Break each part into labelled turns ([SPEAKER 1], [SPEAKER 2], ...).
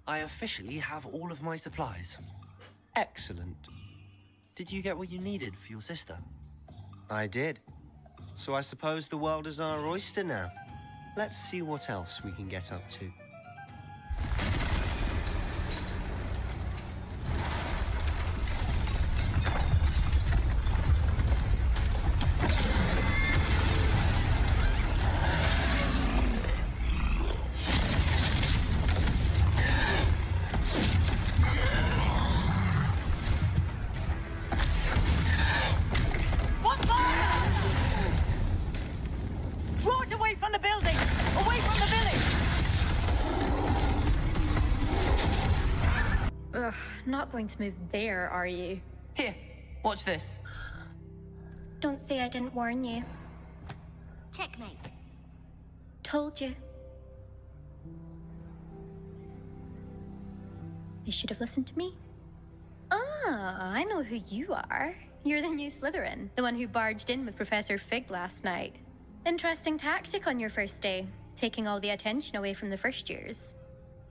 [SPEAKER 1] I officially have all of my supplies.
[SPEAKER 2] Excellent.
[SPEAKER 1] Did you get what you needed for your sister?
[SPEAKER 2] I did. So I suppose the world is our oyster now. Let's see what else we can get up to.
[SPEAKER 3] Not going to move there, are you?
[SPEAKER 4] Here, watch this.
[SPEAKER 3] Don't say I didn't warn you.
[SPEAKER 5] Checkmate.
[SPEAKER 3] Told you. You should have listened to me. Ah, I know who you are. You're the new Slytherin, the one who barged in with Professor Fig last night. Interesting tactic on your first day, taking all the attention away from the first years.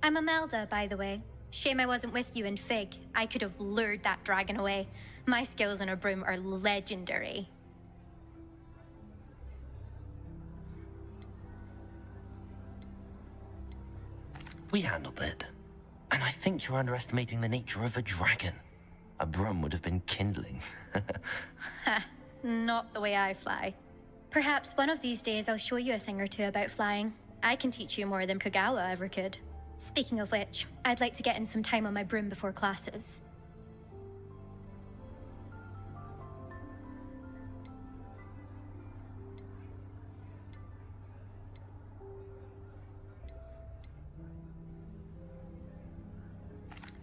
[SPEAKER 3] I'm Imelda, by the way. Shame I wasn't with you in Fig. I could have lured that dragon away. My skills on a broom are legendary.
[SPEAKER 1] We handled it. And I think you're underestimating the nature of a dragon. A broom would have been kindling.
[SPEAKER 3] Ha, not the way I fly. Perhaps one of these days I'll show you a thing or two about flying. I can teach you more than Kagawa ever could. Speaking of which, I'd like to get in some time on my broom before classes.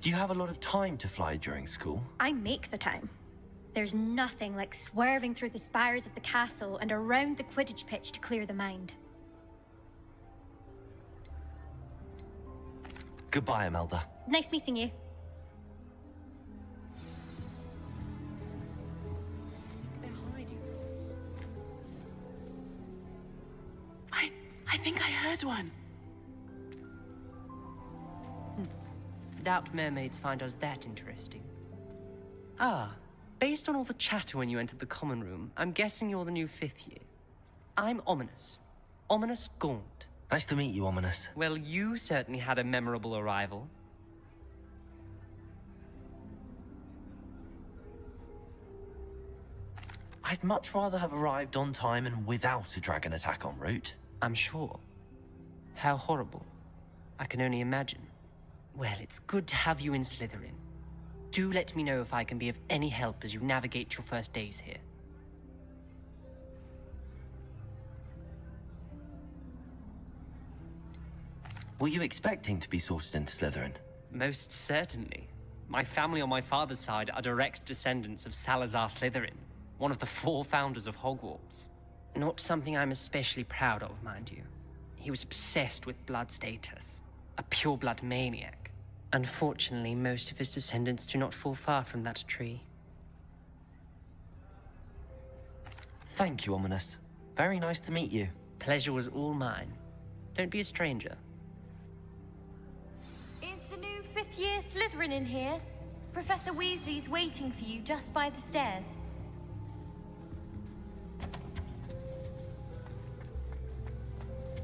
[SPEAKER 1] Do you have a lot of time to fly during school?
[SPEAKER 3] I make the time. There's nothing like swerving through the spires of the castle and around the Quidditch pitch to clear the mind.
[SPEAKER 1] Goodbye, Imelda.
[SPEAKER 3] Nice meeting you.
[SPEAKER 4] They're hiding from us. I think I heard one. Doubt mermaids find us that interesting. Ah, based on all the chatter when you entered the common room, I'm guessing you're the new 5th year. I'm Ominous. Ominous Gaunt.
[SPEAKER 1] Nice to meet you, Ominous.
[SPEAKER 4] Well, you certainly had a memorable arrival.
[SPEAKER 1] I'd much rather have arrived on time and without a dragon attack en route.
[SPEAKER 4] I'm sure. How horrible. I can only imagine. Well, it's good to have you in Slytherin. Do let me know if I can be of any help as you navigate your first days here.
[SPEAKER 1] Were you expecting to be sorted into Slytherin?
[SPEAKER 4] Most certainly. My family on my father's side are direct descendants of Salazar Slytherin, one of the 4 founders of Hogwarts. Not something I'm especially proud of, mind you. He was obsessed with blood status, a pure-blood maniac. Unfortunately, most of his descendants do not fall far from that tree.
[SPEAKER 1] Thank you, Ominous. Very nice to meet you.
[SPEAKER 4] Pleasure was all mine. Don't be a stranger.
[SPEAKER 5] Is the new 5th year Slytherin in here? Professor Weasley's waiting for you just by the stairs.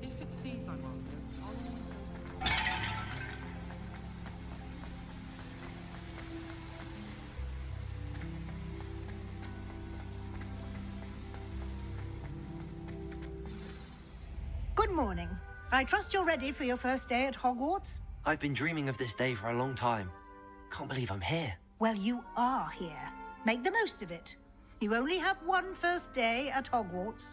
[SPEAKER 6] If it's seat I'm on,
[SPEAKER 7] Good morning. I trust you're ready for your first day at Hogwarts?
[SPEAKER 1] I've been dreaming of this day for a long time. Can't believe I'm here.
[SPEAKER 7] Well, you are here. Make the most of it. You only have one first day at Hogwarts.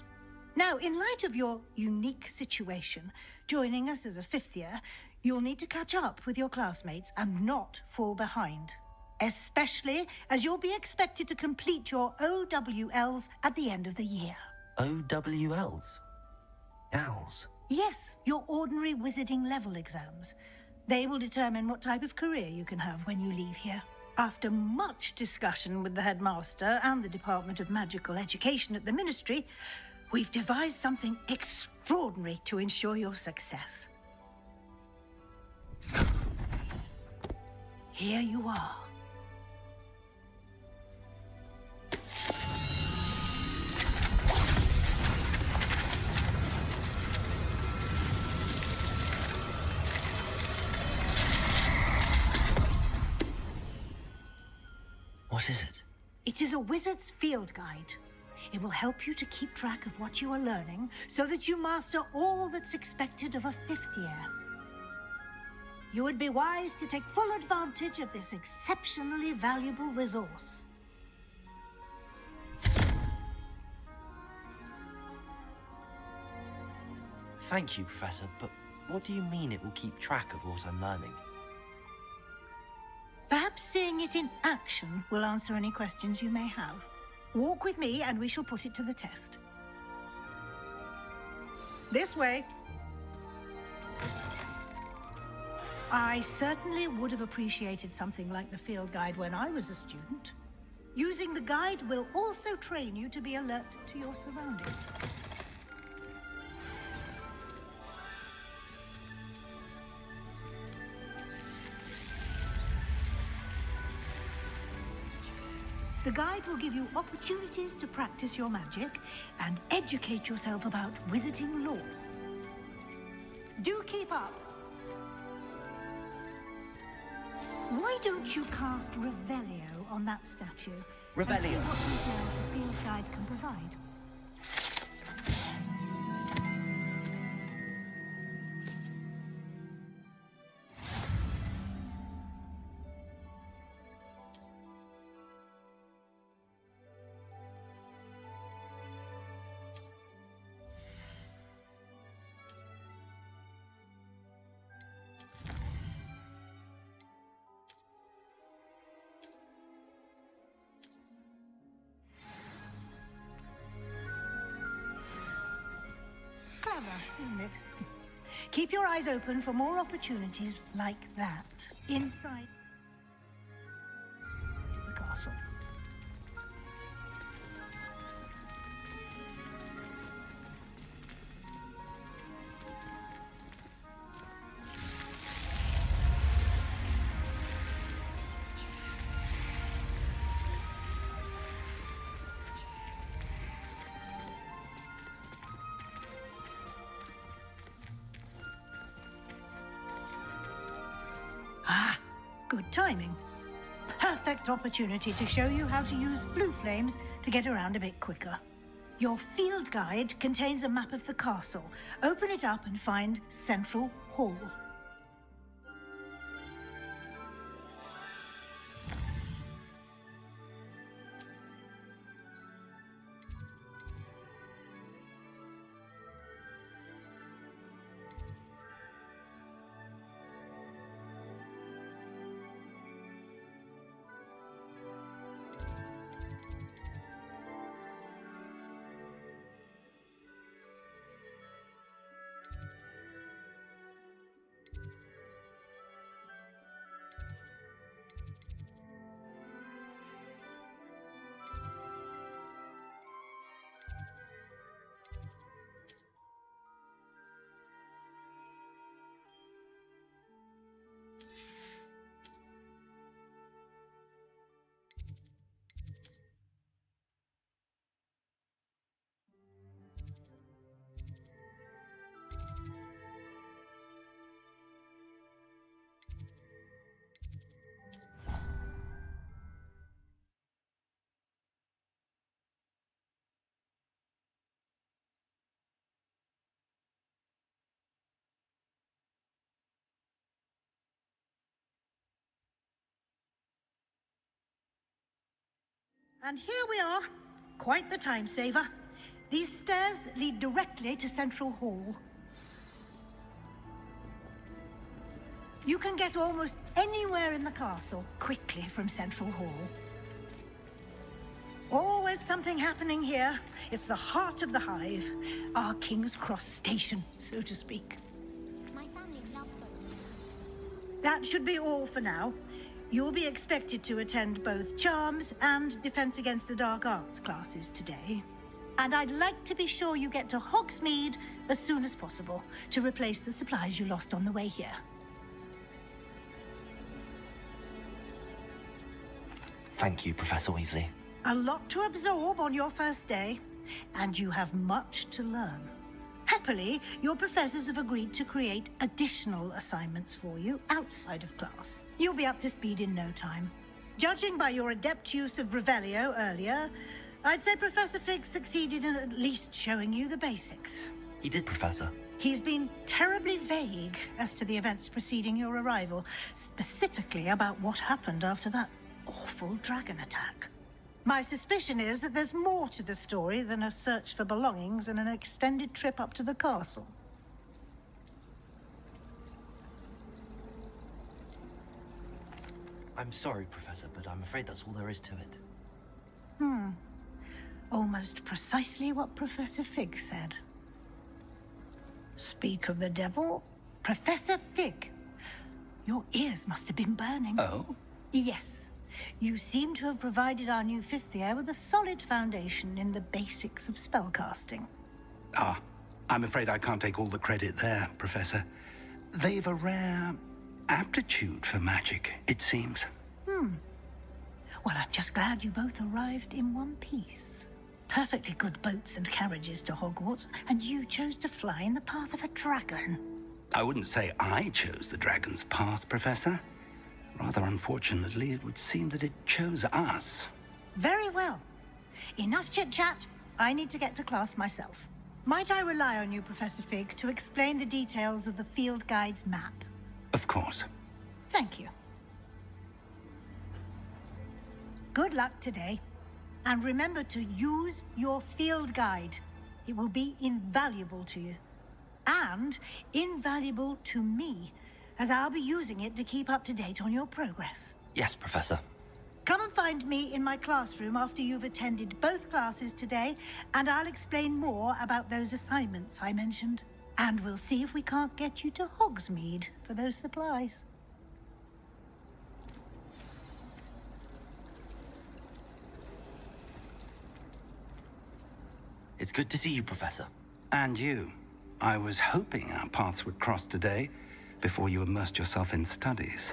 [SPEAKER 7] Now, in light of your unique situation, joining us as a 5th year, you'll need to catch up with your classmates and not fall behind. Especially as you'll be expected to complete your OWLs at the end of the year.
[SPEAKER 1] OWLs? Owls?
[SPEAKER 7] Yes, your ordinary wizarding level exams. They will determine what type of career you can have when you leave here. After much discussion with the headmaster and the Department of Magical Education at the Ministry, we've devised something extraordinary to ensure your success. here you are.
[SPEAKER 1] What is it?
[SPEAKER 7] It is a wizard's field guide. It will help you to keep track of what you are learning so that you master all that's expected of a 5th year. You would be wise to take full advantage of this exceptionally valuable resource.
[SPEAKER 1] Thank you, Professor, but what do you mean it will keep track of what I'm learning?
[SPEAKER 7] Perhaps seeing it in action will answer any questions you may have. Walk with me and we shall put it to the test. This way. I certainly would have appreciated something like the field guide when I was a student. Using the guide will also train you to be alert to your surroundings. The guide will give you opportunities to practice your magic and educate yourself about wizarding lore. Do keep up. Why don't you cast Revelio on that statue? And see
[SPEAKER 1] Revelio?
[SPEAKER 7] what details the field guide can provide. Clever, isn't it? Keep your eyes open for more opportunities like that inside the castle. Ah, good timing. Perfect opportunity to show you how to use blue flames to get around a bit quicker. Your field guide contains a map of the castle. Open it up and find Central Hall. And here we are. Quite the time saver. These stairs lead directly to Central Hall. You can get almost anywhere in the castle quickly from Central Hall. Always something happening here. It's the heart of the Hive. Our King's Cross station, so to speak.
[SPEAKER 5] My family loves going.
[SPEAKER 7] That should be all for now. You'll be expected to attend both Charms and Defense Against the Dark Arts classes today. And I'd like to be sure you get to Hogsmeade as soon as possible to replace the supplies you lost on the way here.
[SPEAKER 1] Thank you, Professor Weasley.
[SPEAKER 7] A lot to absorb on your first day, and you have much to learn. Happily, your professors have agreed to create additional assignments for you outside of class. You'll be up to speed in no time. Judging by your adept use of Revelio earlier, I'd say Professor Fig succeeded in at least showing you the basics.
[SPEAKER 1] He did, Professor.
[SPEAKER 7] He's been terribly vague as to the events preceding your arrival, specifically about what happened after that awful dragon attack. My suspicion is that there's more to the story than a search for belongings and an extended trip up to the castle.
[SPEAKER 1] I'm sorry, Professor, but I'm afraid that's all there is to it.
[SPEAKER 7] Almost precisely what Professor Fig said. Speak of the devil, Professor Fig. Your ears must have been burning.
[SPEAKER 8] Oh?
[SPEAKER 7] Yes. You seem to have provided our new fifth year with a solid foundation in the basics of spellcasting.
[SPEAKER 8] Ah, I'm afraid I can't take all the credit there, Professor. They've a rare aptitude for magic, it seems.
[SPEAKER 7] Well, I'm just glad you both arrived in one piece. Perfectly good boats and carriages to Hogwarts, and you chose to fly in the path of a dragon.
[SPEAKER 8] I wouldn't say I chose the dragon's path, Professor. Rather unfortunately, it would seem that it chose us.
[SPEAKER 7] Very well. Enough chit-chat. I need to get to class myself. Might I rely on you, Professor Fig, to explain the details of the field guide's map?
[SPEAKER 8] Of course.
[SPEAKER 7] Thank you. Good luck today. And remember to use your field guide. It will be invaluable to you. And invaluable to me, as I'll be using it to keep up to date on your progress.
[SPEAKER 1] Yes, Professor.
[SPEAKER 7] Come and find me in my classroom after you've attended both classes today, and I'll explain more about those assignments I mentioned. And we'll see if we can't get you to Hogsmeade for those supplies.
[SPEAKER 1] It's good to see you, Professor.
[SPEAKER 8] And you. I was hoping our paths would cross today, before you immersed yourself in studies.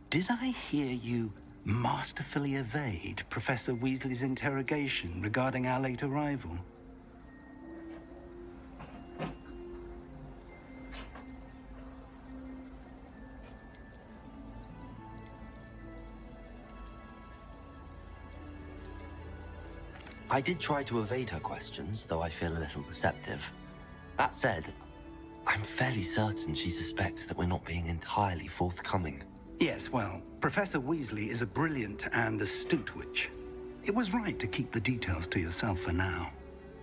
[SPEAKER 8] Did I hear you masterfully evade Professor Weasley's interrogation regarding our late arrival?
[SPEAKER 1] I did try to evade her questions, though I feel a little deceptive. That said, I'm fairly certain she suspects that we're not being entirely forthcoming.
[SPEAKER 8] Yes, well, Professor Weasley is a brilliant and astute witch. It was right to keep the details to yourself for now.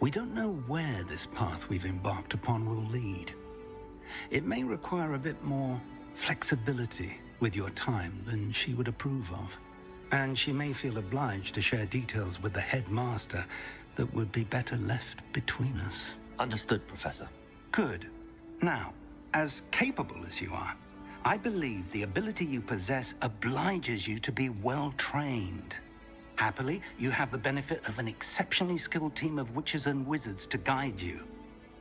[SPEAKER 8] We don't know where this path we've embarked upon will lead. It may require a bit more flexibility with your time than she would approve of. And she may feel obliged to share details with the headmaster that would be better left between us.
[SPEAKER 1] Understood, Professor.
[SPEAKER 8] Good. Now, as capable as you are, I believe the ability you possess obliges you to be well trained. Happily, you have the benefit of an exceptionally skilled team of witches and wizards to guide you.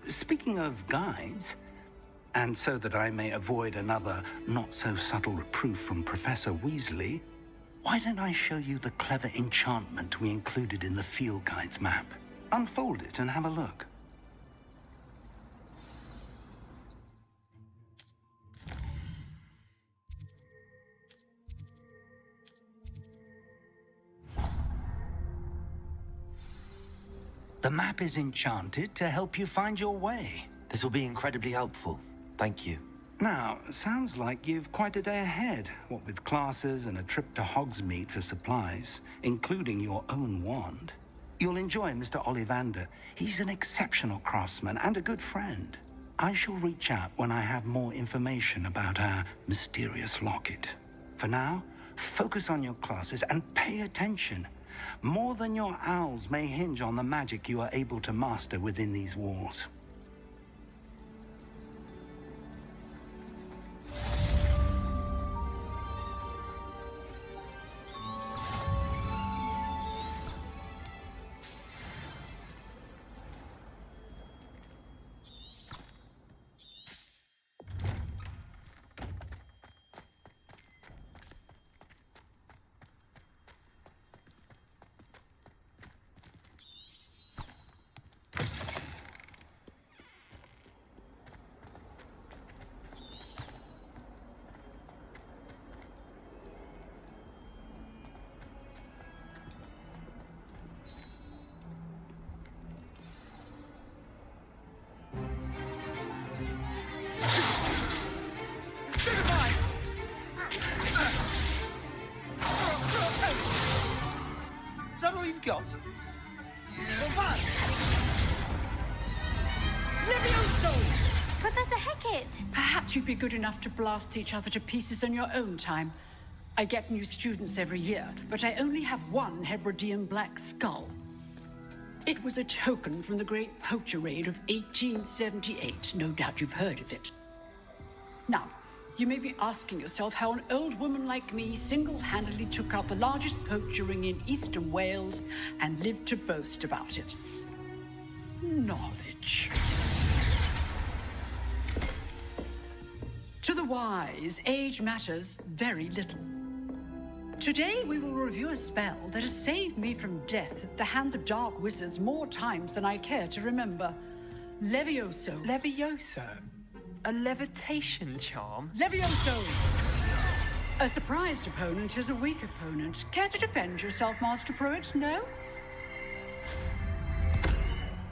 [SPEAKER 8] Speaking of guides, and so that I may avoid another not-so-subtle reproof from Professor Weasley, why don't I show you the clever enchantment we included in the field guide's map? Unfold it and have a look. The map is enchanted to help you find your way.
[SPEAKER 1] This will be incredibly helpful. Thank you.
[SPEAKER 8] Now, sounds like you've quite a day ahead, what with classes and a trip to Hogsmeade for supplies, including your own wand. You'll enjoy Mr. Ollivander. He's an exceptional craftsman and a good friend. I shall reach out when I have more information about our mysterious locket. For now, focus on your classes and pay attention. More than your owls may hinge on the magic you are able to master within these walls.
[SPEAKER 2] got?
[SPEAKER 9] Levioso!
[SPEAKER 5] Professor Hecat!
[SPEAKER 9] Perhaps you'd be good enough to blast each other to pieces on your own time. I get new students every year, but I only have one Hebridean black skull. It was a token from the Great Poacher Raid of 1878. No doubt you've heard of it. Now, you may be asking yourself how an old woman like me single-handedly took out the largest poacher ring in eastern Wales and lived to boast about it. Knowledge. To the wise, age matters very little. Today we will review a spell that has saved me from death at the hands of dark wizards more times than I care to remember. Levioso.
[SPEAKER 10] Levioso? A levitation charm?
[SPEAKER 9] Levioso! A surprised opponent is a weak opponent. Care to defend yourself, Master Pruitt? No?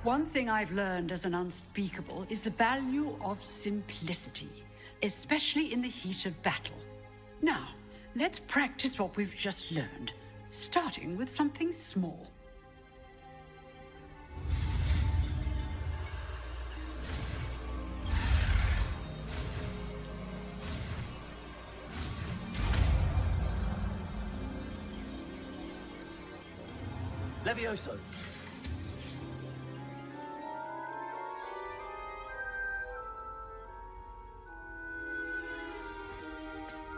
[SPEAKER 9] One thing I've learned as an unspeakable is the value of simplicity, especially in the heat of battle. Now, let's practice what we've just learned, starting with something small.
[SPEAKER 10] Levioso!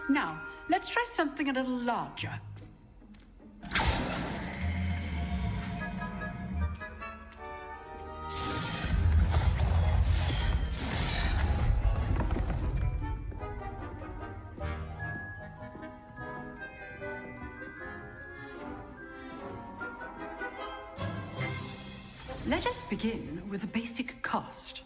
[SPEAKER 9] Now, let's try something a little larger. Let us begin with a basic cast.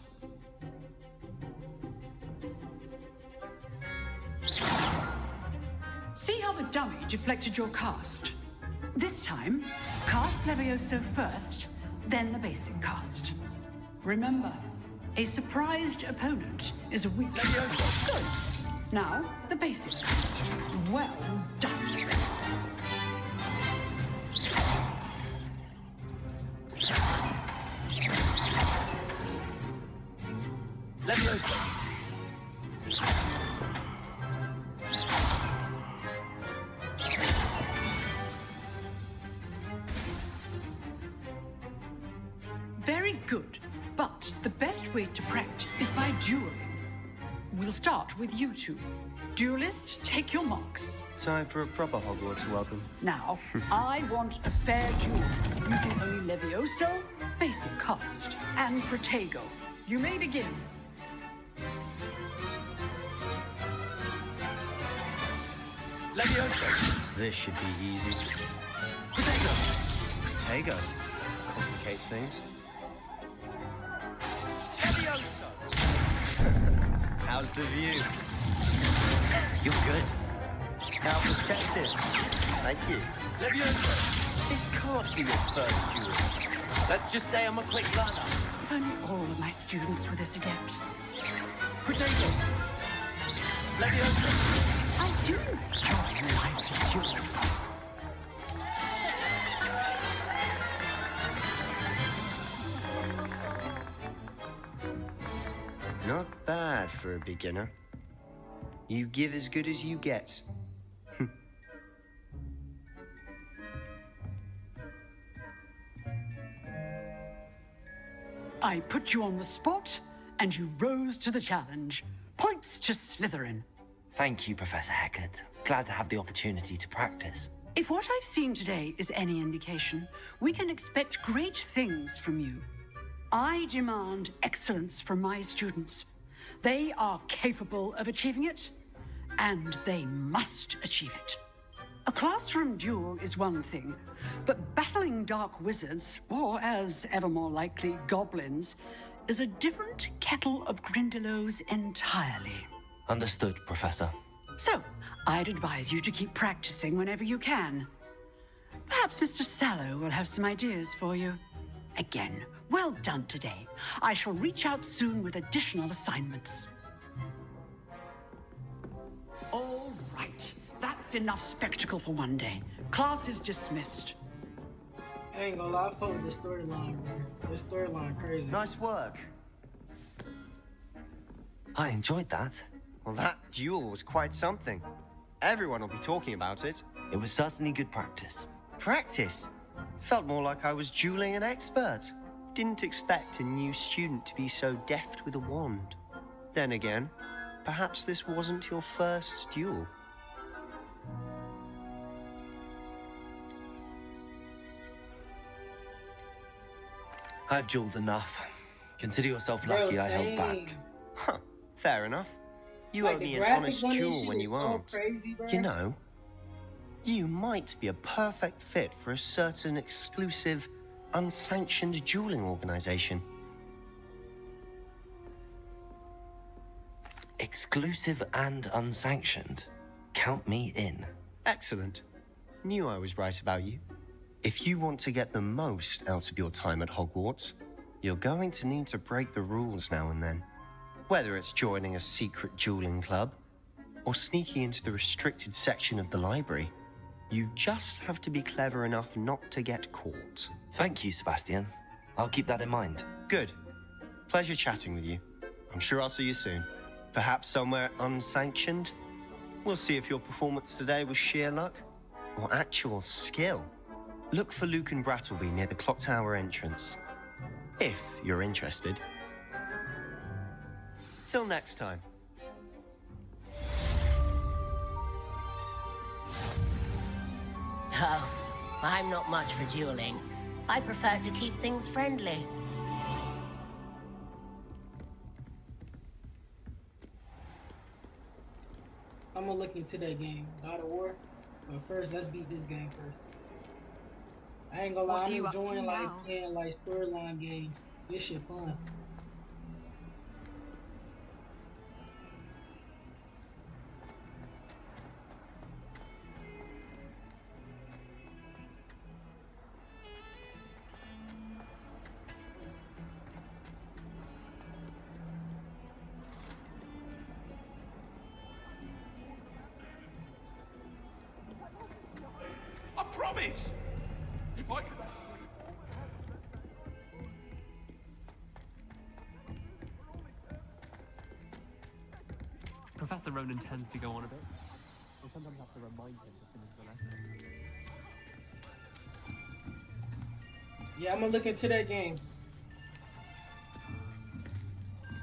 [SPEAKER 9] See how the dummy deflected your cast? This time, cast Levioso first, then the basic cast. Remember, a surprised opponent is a weak Levioso. Good. Now, the basic cast. Well done.
[SPEAKER 10] Levioso!
[SPEAKER 9] Very good, but the best way to practice is by dueling. We'll start with you two. Duelists, take your marks.
[SPEAKER 2] Time for a proper Hogwarts welcome.
[SPEAKER 9] Now, I want a fair duel, using only Levioso, basic cast, and Protego. You may begin.
[SPEAKER 10] Levioso!
[SPEAKER 2] This should be easy.
[SPEAKER 10] Protego!
[SPEAKER 2] Protego. Complicates things.
[SPEAKER 10] Levioso!
[SPEAKER 2] How's the view?
[SPEAKER 1] You're good.
[SPEAKER 2] How perceptive. Thank you.
[SPEAKER 10] Levioso!
[SPEAKER 2] This can't be your first duel.
[SPEAKER 10] Let's just say I'm a quick learner.
[SPEAKER 9] If only all of my students were this adept.
[SPEAKER 10] Protego! Levioso!
[SPEAKER 9] I do enjoy lively dueling.
[SPEAKER 2] Not bad for a beginner. You give as good as you get.
[SPEAKER 9] I put you on the spot, and you rose to the challenge. Points to Slytherin.
[SPEAKER 1] Thank you, Professor Hecat. Glad to have the opportunity to practice.
[SPEAKER 9] If what I've seen today is any indication, we can expect great things from you. I demand excellence from my students. They are capable of achieving it, and they must achieve it. A classroom duel is one thing, but battling dark wizards, or as ever more likely, goblins, is a different kettle of Grindylows entirely.
[SPEAKER 1] Understood, Professor.
[SPEAKER 9] So, I'd advise you to keep practicing whenever you can. Perhaps Mr. Sallow will have some ideas for you. Again, well done today. I shall reach out soon with additional assignments. All right. That's enough spectacle for one day. Class is dismissed.
[SPEAKER 6] I ain't gonna lie, I fuck with this storyline, man. This storyline crazy.
[SPEAKER 2] Nice work.
[SPEAKER 1] I enjoyed that.
[SPEAKER 2] Well, that duel was quite something. Everyone will be talking about it.
[SPEAKER 1] It was certainly good practice.
[SPEAKER 2] Practice? Felt more like I was dueling an expert. Didn't expect a new student to be so deft with a wand. Then again, perhaps this wasn't your first duel.
[SPEAKER 1] I've dueled enough. Consider yourself
[SPEAKER 6] Bro,
[SPEAKER 1] lucky I held back.
[SPEAKER 6] same.
[SPEAKER 2] Huh, fair enough. You
[SPEAKER 6] Like,
[SPEAKER 2] owe
[SPEAKER 6] the
[SPEAKER 2] me an
[SPEAKER 6] graphics
[SPEAKER 2] honest
[SPEAKER 6] on this
[SPEAKER 2] duel
[SPEAKER 6] shit
[SPEAKER 2] when
[SPEAKER 6] is
[SPEAKER 2] you
[SPEAKER 6] so
[SPEAKER 2] aren't.
[SPEAKER 6] crazy, bro.
[SPEAKER 2] You know, you might be a perfect fit for a certain exclusive, unsanctioned dueling organization.
[SPEAKER 1] Exclusive and unsanctioned. Count me in.
[SPEAKER 2] Excellent. Knew I was right about you. If you want to get the most out of your time at Hogwarts, you're going to need to break the rules now and then. Whether it's joining a secret dueling club, or sneaking into the restricted section of the library, you just have to be clever enough not to get caught.
[SPEAKER 1] Thank you, Sebastian. I'll keep that in mind.
[SPEAKER 2] Good. Pleasure chatting with you. I'm sure I'll see you soon. Perhaps somewhere unsanctioned? We'll see if your performance today was sheer luck or actual skill. Look for Luke and Brattleby near the clock tower entrance, if you're interested. Till next time.
[SPEAKER 11] Oh, I'm not much for dueling. I prefer to keep things friendly.
[SPEAKER 6] I'm gonna look into that game, God of War. But first, let's beat this game first. I ain't gonna lie, I'm enjoying like playing like storyline games. This shit fun.
[SPEAKER 10] I promise! If I...
[SPEAKER 12] Professor Ronan tends to go on a bit. I sometimes have to remind him to finish the lesson.
[SPEAKER 6] Yeah, I'm gonna look into that game.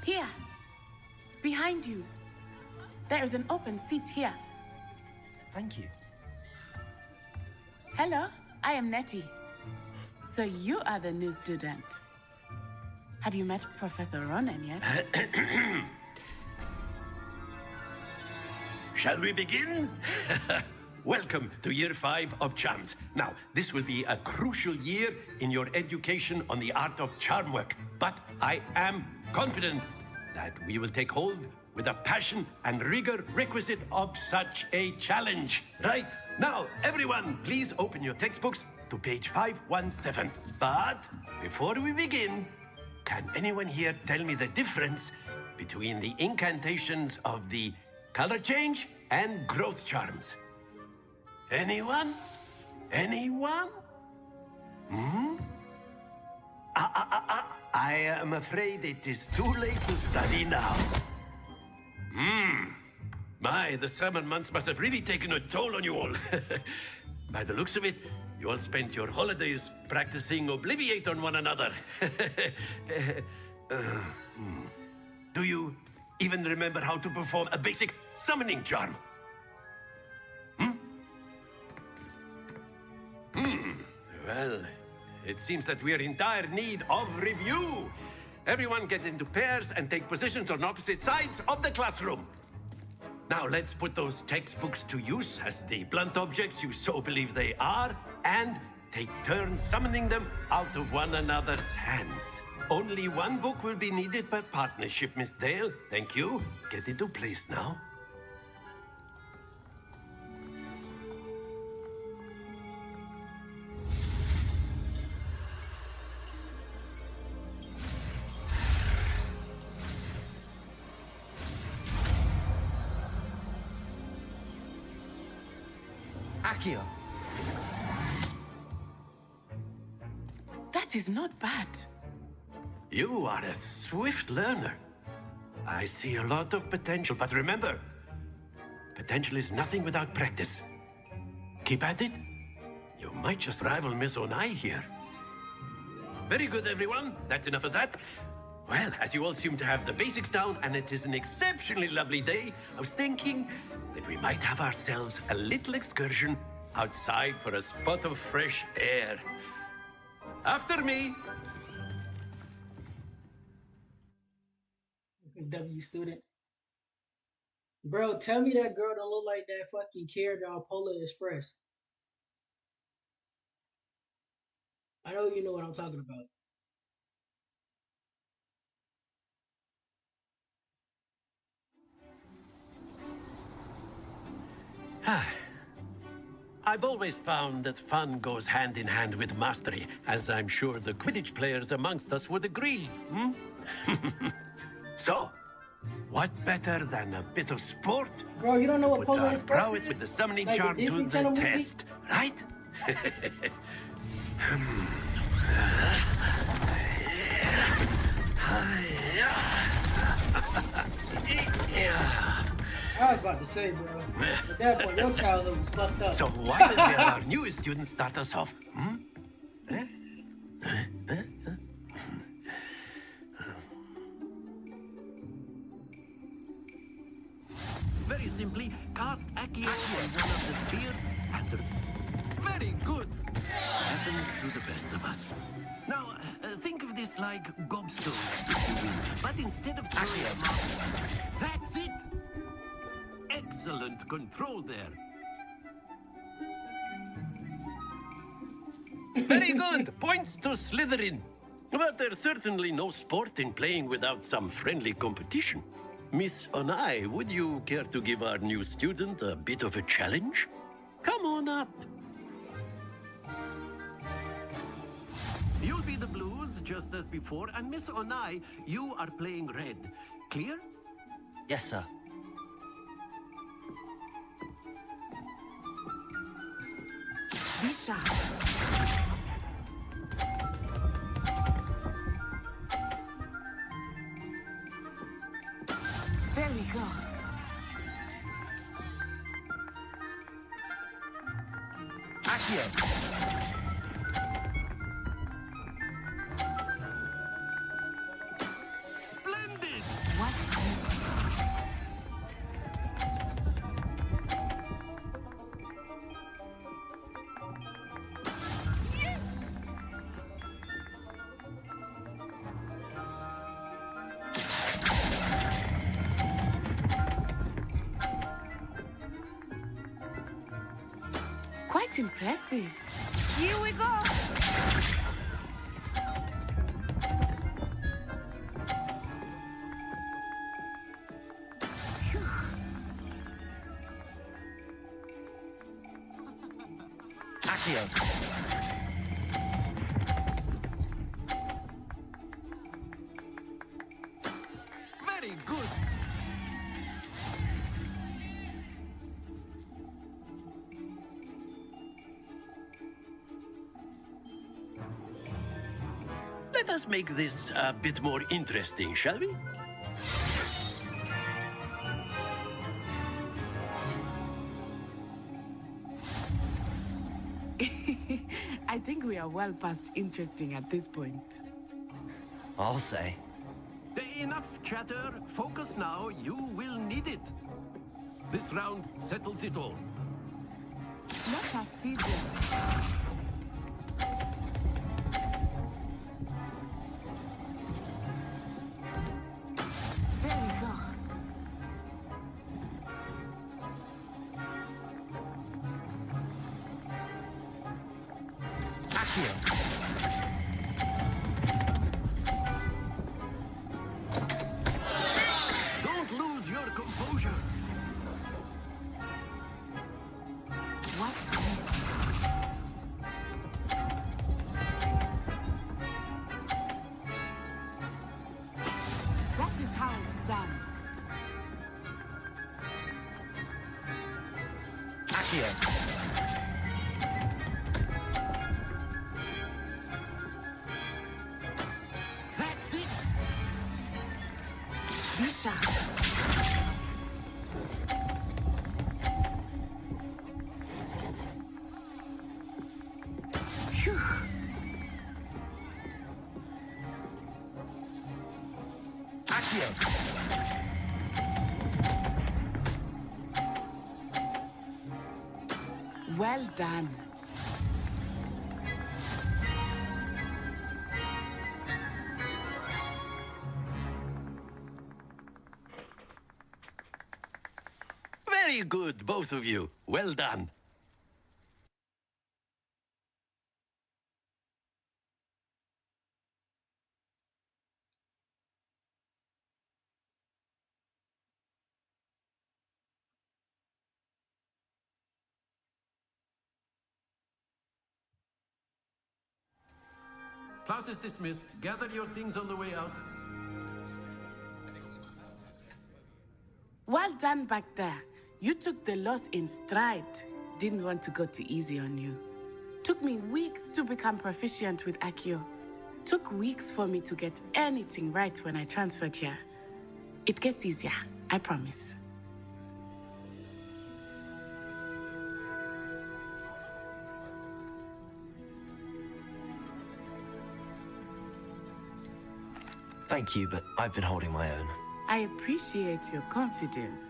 [SPEAKER 13] Here, behind you. There is an open seat here.
[SPEAKER 1] Thank you.
[SPEAKER 13] Hello, I am Nettie. So you are the new student. Have you met Professor Ronan yet?
[SPEAKER 10] Shall we begin? Welcome to Year 5 of Charms. Now, this will be a crucial year in your education on the art of charm work, but I am confident that we will take hold with the passion and rigor requisite of such a challenge. Right, now, everyone, please open your textbooks to page 517. But before we begin, can anyone here tell me the difference between the incantations of the color change and growth charms? Anyone? Anyone? I am afraid it is too late to study now. My, the summer months must have really taken a toll on you all. By the looks of it, you all spent your holidays practicing Obliviate on one another. Do you even remember how to perform a basic summoning charm? Well, it seems that we are in dire need of review. Everyone get into pairs and take positions on opposite sides of the classroom. Now let's put those textbooks to use as the blunt objects you so believe they are, and take turns summoning them out of one another's hands. Only one book will be needed per partnership, Miss Dale. Thank you. Get into place now.
[SPEAKER 2] Accio.
[SPEAKER 13] That is not bad.
[SPEAKER 10] You are a swift learner. I see a lot of potential, but remember, potential is nothing without practice. Keep at it. You might just rival Miss Onai here. Very good, everyone. That's enough of that. Well, as you all seem to have the basics down, and it is an exceptionally lovely day, I was thinking that we might have ourselves a little excursion outside for a spot of fresh air. After me.
[SPEAKER 6] W student. Bro, tell me that girl don't look like that fucking character on Polar Express. I know you know what I'm talking about.
[SPEAKER 10] I've always found that fun goes hand in hand with mastery, as I'm sure the Quidditch players amongst us would agree. So, what better than a bit of sport?
[SPEAKER 6] Bro, you don't know what
[SPEAKER 10] Put
[SPEAKER 6] Polar
[SPEAKER 10] our
[SPEAKER 6] Express
[SPEAKER 10] prowess
[SPEAKER 6] is?
[SPEAKER 10] with the summoning
[SPEAKER 6] Like the
[SPEAKER 10] charm to
[SPEAKER 6] Disney
[SPEAKER 10] the
[SPEAKER 6] Channel movie?
[SPEAKER 10] test, right?
[SPEAKER 6] I was about to say, bro. At that point, your childhood was fucked up.
[SPEAKER 10] So why don't we have our newest student start us off?
[SPEAKER 14] Very simply, cast Accio on one of the spheres and... Very good! Happens to the best of us. Now, think of this like gobstones, if you will. But instead of throwing them up... That's it! Excellent control there.
[SPEAKER 10] Very good. Points to Slytherin. But there's certainly no sport in playing without some friendly competition. Miss Onai, would you care to give our new student a bit of a challenge? Come on up.
[SPEAKER 14] You'll be the blues, just as before, and Miss Onai, you are playing red. Clear?
[SPEAKER 1] Yes, sir.
[SPEAKER 13] Be sharp. There we go.
[SPEAKER 2] Accio.
[SPEAKER 14] Splendid! Watch this.
[SPEAKER 13] Quite impressive. Here we go.
[SPEAKER 2] Accio.
[SPEAKER 14] Very good.
[SPEAKER 10] Let us make this a bit more interesting, shall we?
[SPEAKER 13] I think we are well past interesting at this point.
[SPEAKER 4] I'll say.
[SPEAKER 14] Enough chatter. Focus now. You will need it. This round settles it all.
[SPEAKER 13] Let us see this. There we go.
[SPEAKER 2] Accio.
[SPEAKER 14] Don't lose your composure. Watch this.
[SPEAKER 13] That is how it's done.
[SPEAKER 2] Accio.
[SPEAKER 13] shot. Phew.
[SPEAKER 10] Accio!
[SPEAKER 13] Well done.
[SPEAKER 10] Very good, both of you. Well done.
[SPEAKER 14] Class is dismissed. Gather your things on the way out.
[SPEAKER 13] Well done back there. You took the loss in stride. Didn't want to go too easy on you. Took me weeks to become proficient with Accio. Took weeks for me to get anything right when I transferred here. It gets easier, I promise.
[SPEAKER 1] Thank you, but I've been holding my own.
[SPEAKER 13] I appreciate your confidence.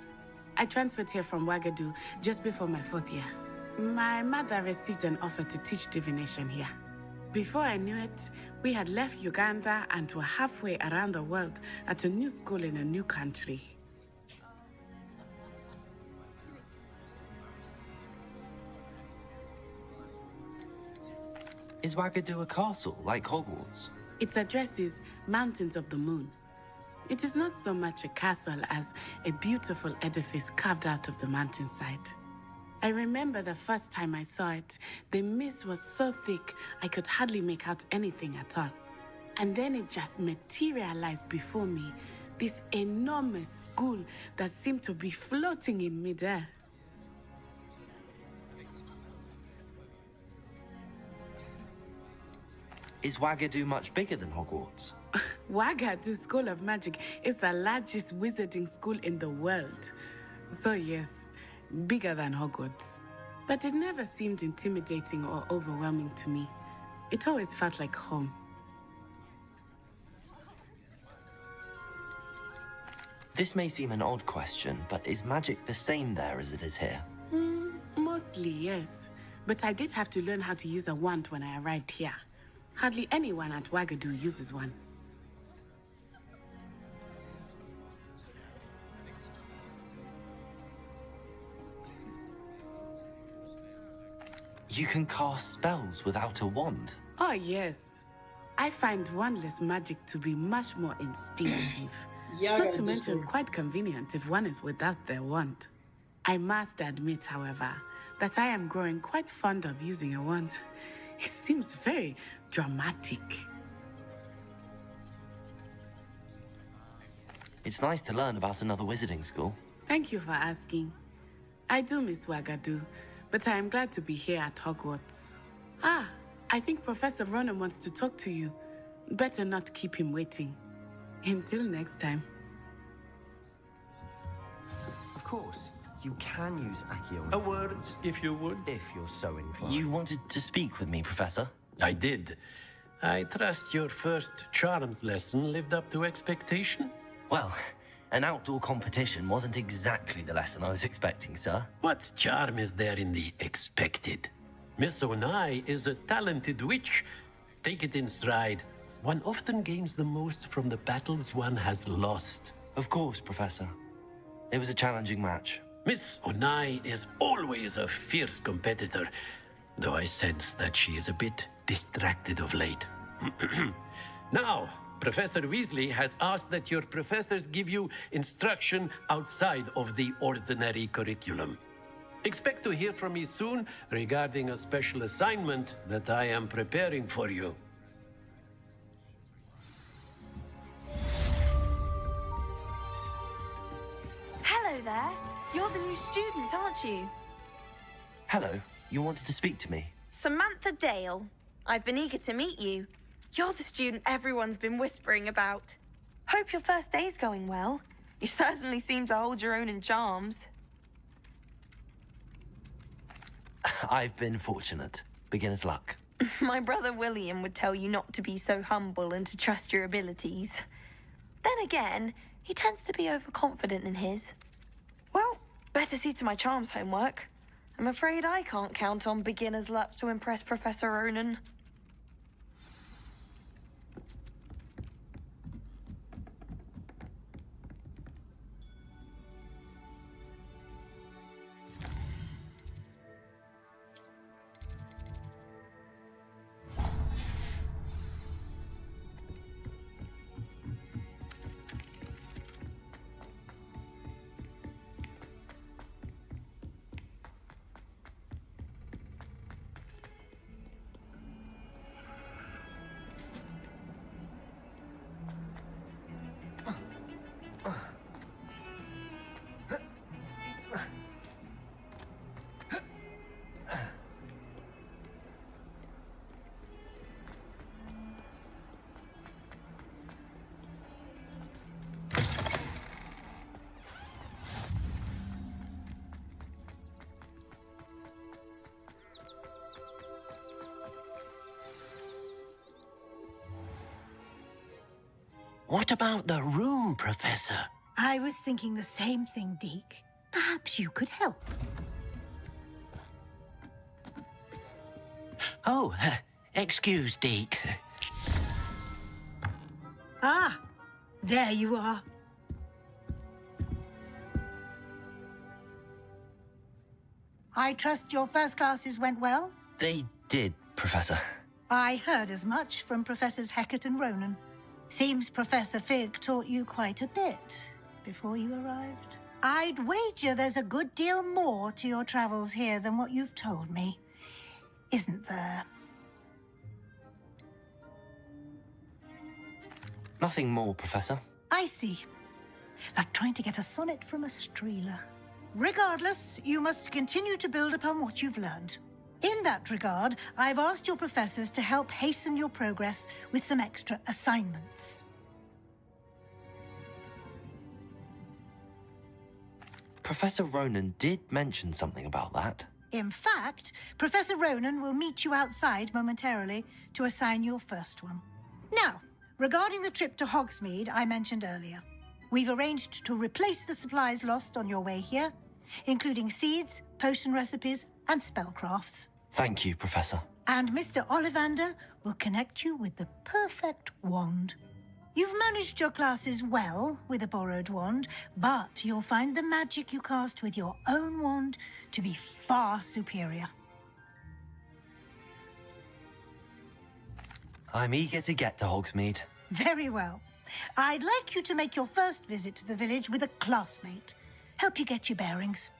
[SPEAKER 13] I transferred here from Wagadu just before my 4th year. My mother received an offer to teach divination here. Before I knew it, we had left Uganda and were halfway around the world at a new school in a new country.
[SPEAKER 1] Is Wagadu a castle, like Hogwarts?
[SPEAKER 13] Its address is Mountains of the Moon. It is not so much a castle as a beautiful edifice carved out of the mountainside. I remember the first time I saw it, the mist was so thick I could hardly make out anything at all. And then it just materialized before me, this enormous school that seemed to be floating in midair.
[SPEAKER 1] Is Wagadu much bigger than Hogwarts?
[SPEAKER 13] Wagadu School of Magic is the largest wizarding school in the world. So yes, bigger than Hogwarts. But it never seemed intimidating or overwhelming to me. It always felt like home.
[SPEAKER 1] This may seem an odd question, but is magic the same there as it is here?
[SPEAKER 13] Mostly, yes. But I did have to learn how to use a wand when I arrived here. Hardly anyone at Wagadu uses one.
[SPEAKER 1] You can cast spells without a wand?
[SPEAKER 13] Oh, yes. I find wandless magic to be much more instinctive. Not to mention quite convenient if one is without their wand. I must admit, however, that I am growing quite fond of using a wand. It seems very dramatic.
[SPEAKER 1] It's nice to learn about another wizarding school.
[SPEAKER 13] Thank you for asking. I do miss Wagadu, but I am glad to be here at Hogwarts. Ah, I think Professor Ronan wants to talk to you. Better not keep him waiting. Until next time.
[SPEAKER 2] Of course, you can use Accio.
[SPEAKER 10] A word, if you would.
[SPEAKER 2] If you're so inclined.
[SPEAKER 1] You wanted to speak with me, Professor?
[SPEAKER 10] I did. I trust your first charms lesson lived up to expectation?
[SPEAKER 1] Well, an outdoor competition wasn't exactly the lesson I was expecting, sir.
[SPEAKER 10] What charm is there in the expected? Miss Onai is a talented witch. Take it in stride. One often gains the most from the battles one has lost.
[SPEAKER 1] Of course, Professor. It was a challenging match.
[SPEAKER 10] Miss Onai is always a fierce competitor, though I sense that she is a bit distracted of late. Now, Professor Weasley has asked that your professors give you instruction outside of the ordinary curriculum. Expect to hear from me soon regarding a special assignment that I am preparing for you.
[SPEAKER 15] Hello there. You're the new student, aren't you?
[SPEAKER 1] Hello, you wanted to speak to me?
[SPEAKER 15] Samantha Dale. I've been eager to meet you. You're the student everyone's been whispering about. Hope your first day's going well. You certainly seem to hold your own in charms.
[SPEAKER 1] I've been fortunate. Beginner's luck.
[SPEAKER 15] My brother William would tell you not to be so humble and to trust your abilities. Then again, he tends to be overconfident in his. Well, better see to my charms homework. I'm afraid I can't count on beginner's luck to impress Professor Ronan.
[SPEAKER 10] What about the room, Professor?
[SPEAKER 7] I was thinking the same thing, Deke. Perhaps you could help.
[SPEAKER 10] Oh, excuse, Deke.
[SPEAKER 7] Ah, there you are. I trust your first classes went well?
[SPEAKER 1] They did, Professor.
[SPEAKER 7] I heard as much from Professors Hecat and Ronan. Seems Professor Fig taught you quite a bit before you arrived. I'd wager there's a good deal more to your travels here than what you've told me. Isn't there?
[SPEAKER 1] Nothing more, Professor.
[SPEAKER 7] I see. Like trying to get a sonnet from a streeler. Regardless, you must continue to build upon what you've learned. In that regard, I've asked your professors to help hasten your progress with some extra assignments.
[SPEAKER 1] Professor Ronan did mention something about that.
[SPEAKER 7] In fact, Professor Ronan will meet you outside momentarily to assign your first one. Now, regarding the trip to Hogsmeade I mentioned earlier, we've arranged to replace the supplies lost on your way here, including seeds, potion recipes, and spellcrafts.
[SPEAKER 1] Thank you, Professor.
[SPEAKER 7] And Mr. Ollivander will connect you with the perfect wand. You've managed your classes well with a borrowed wand, but you'll find the magic you cast with your own wand to be far superior.
[SPEAKER 1] I'm eager to get to Hogsmeade.
[SPEAKER 7] Very well. I'd like you to make your first visit to the village with a classmate. Help you get your bearings.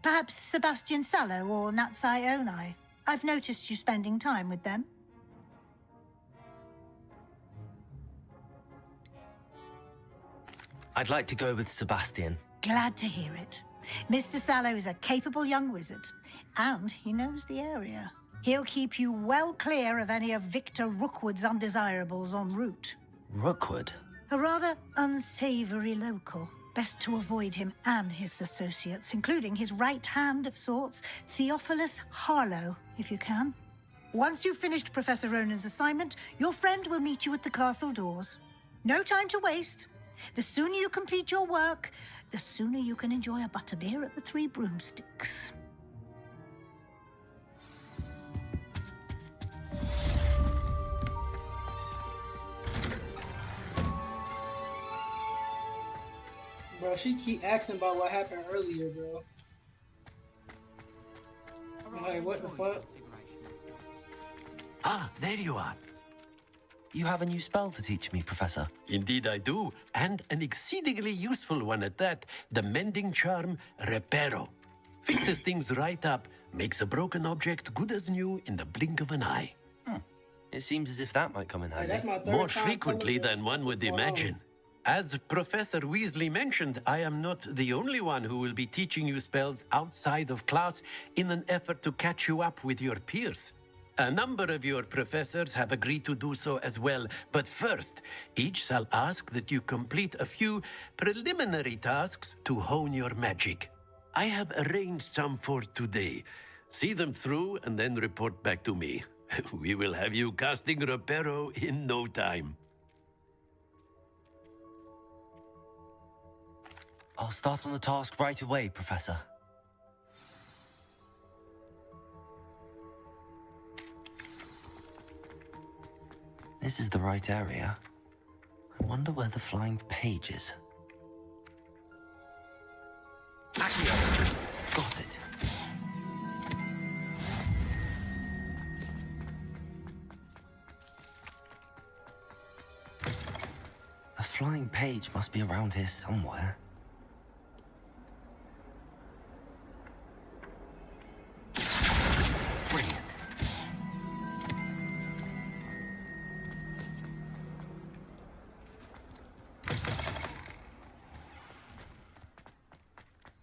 [SPEAKER 7] Perhaps Sebastian Sallow or Natsai Onai. I've noticed you spending time with them.
[SPEAKER 1] I'd like to go with Sebastian.
[SPEAKER 7] Glad to hear it. Mr. Sallow is a capable young wizard, and he knows the area. He'll keep you well clear of any of Victor Rookwood's undesirables en route.
[SPEAKER 1] Rookwood?
[SPEAKER 7] A rather unsavory local. Best to avoid him and his associates, including his right hand of sorts, Theophilus Harlow, if you can. Once you've finished Professor Ronan's assignment, your friend will meet you at the castle doors. No time to waste. The sooner you complete your work, the sooner you can enjoy a butterbeer at the Three Broomsticks.
[SPEAKER 6] Bro, she keep asking about what happened earlier, bro. Like, what the fuck?
[SPEAKER 10] Ah, there you are.
[SPEAKER 1] You have a new spell to teach me, Professor.
[SPEAKER 10] Indeed I do, and an exceedingly useful one at that. The mending charm, Reparo. Fixes things right up, makes a broken object good as new in the blink of an eye.
[SPEAKER 1] It seems as if that might come in handy.
[SPEAKER 6] That's my third
[SPEAKER 10] More
[SPEAKER 6] time
[SPEAKER 10] frequently
[SPEAKER 6] telling
[SPEAKER 10] than one would
[SPEAKER 6] this.
[SPEAKER 10] imagine. As Professor Weasley mentioned, I am not the only one who will be teaching you spells outside of class in an effort to catch you up with your peers. A number of your professors have agreed to do so as well, but first, each shall ask that you complete a few preliminary tasks to hone your magic. I have arranged some for today. See them through and then report back to me. We will have you casting Reparo in no time.
[SPEAKER 1] I'll start on the task right away, Professor. This is the right area. I wonder where the flying page is. Accio! Got it. A flying page must be around here somewhere. Brilliant.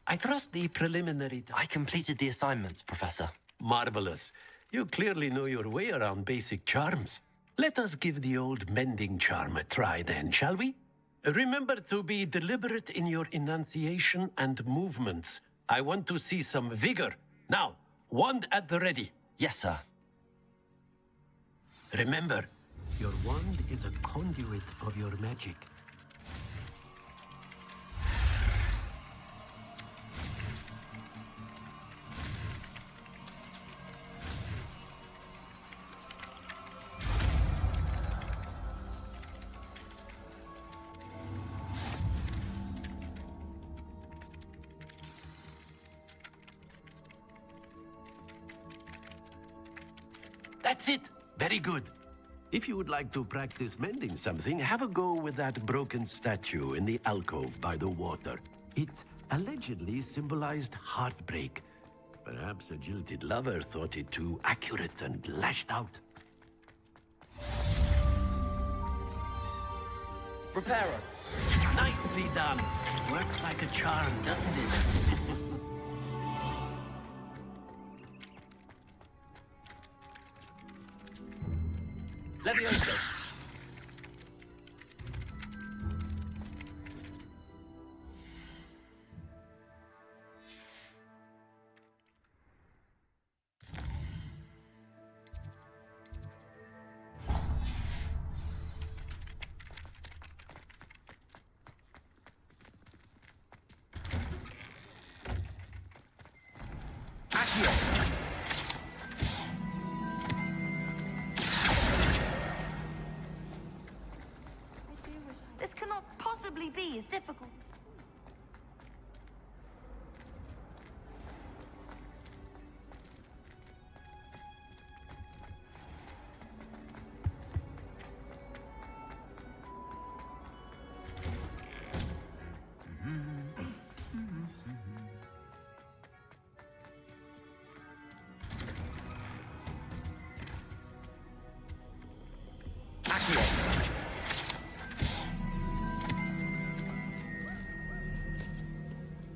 [SPEAKER 10] I trust the preliminary...
[SPEAKER 1] I completed the assignments, Professor.
[SPEAKER 10] Marvelous. You clearly know your way around basic charms. Let us give the old mending charm a try then, shall we? Remember to be deliberate in your enunciation and movements. I want to see some vigor. Now, wand at the ready.
[SPEAKER 1] Yes, sir.
[SPEAKER 10] Remember, your wand is a conduit of your magic. That's it. Very good. If you would like to practice mending something, have a go with that broken statue in the alcove by the water. It allegedly symbolized heartbreak. Perhaps a jilted lover thought it too accurate and lashed out.
[SPEAKER 1] Reparo.
[SPEAKER 10] Nicely done. Works like a charm, doesn't it?
[SPEAKER 1] Levioso.
[SPEAKER 15] This cannot possibly be as difficult.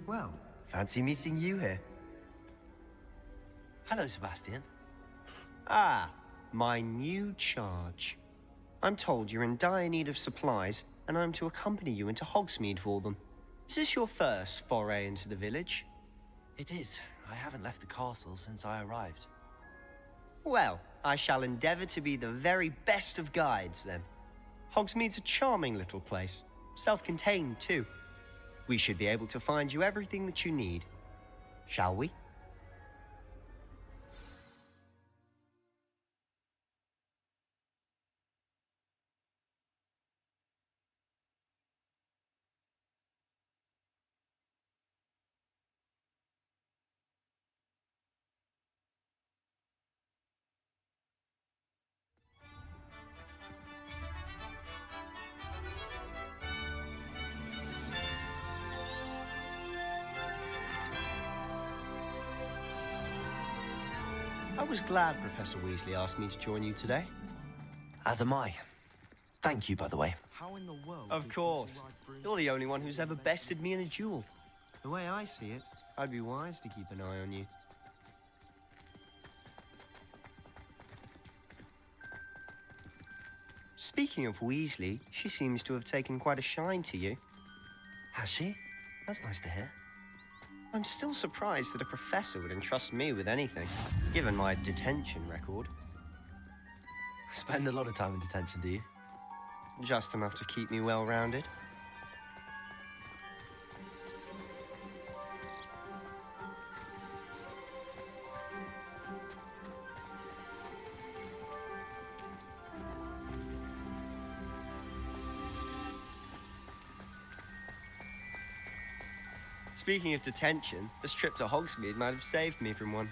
[SPEAKER 2] Well, fancy meeting you here.
[SPEAKER 1] Hello, Sebastian.
[SPEAKER 2] Ah, my new charge. I'm told you're in dire need of supplies, and I'm to accompany you into Hogsmeade for them. Is this your first foray into the village?
[SPEAKER 1] It is. I haven't left the castle since I arrived.
[SPEAKER 2] Well, I shall endeavour to be the very best of guides, then. Hogsmeade's a charming little place. Self-contained, too. We should be able to find you everything that you need. Shall we? I was glad Professor Weasley asked me to join you today.
[SPEAKER 1] As am I. Thank you, by the way.
[SPEAKER 16] How in the world?
[SPEAKER 2] Of course. You're the only one who's ever bested me in a duel.
[SPEAKER 16] The way I see it,
[SPEAKER 2] I'd be wise to keep an eye on you. Speaking of Weasley, she seems to have taken quite a shine to you.
[SPEAKER 1] Has she? That's nice to hear.
[SPEAKER 2] I'm still surprised that a professor would entrust me with anything, given my detention record.
[SPEAKER 1] Spend a lot of time in detention, do you?
[SPEAKER 2] Just enough to keep me well-rounded. Speaking of detention, this trip to Hogsmeade might have saved me from one.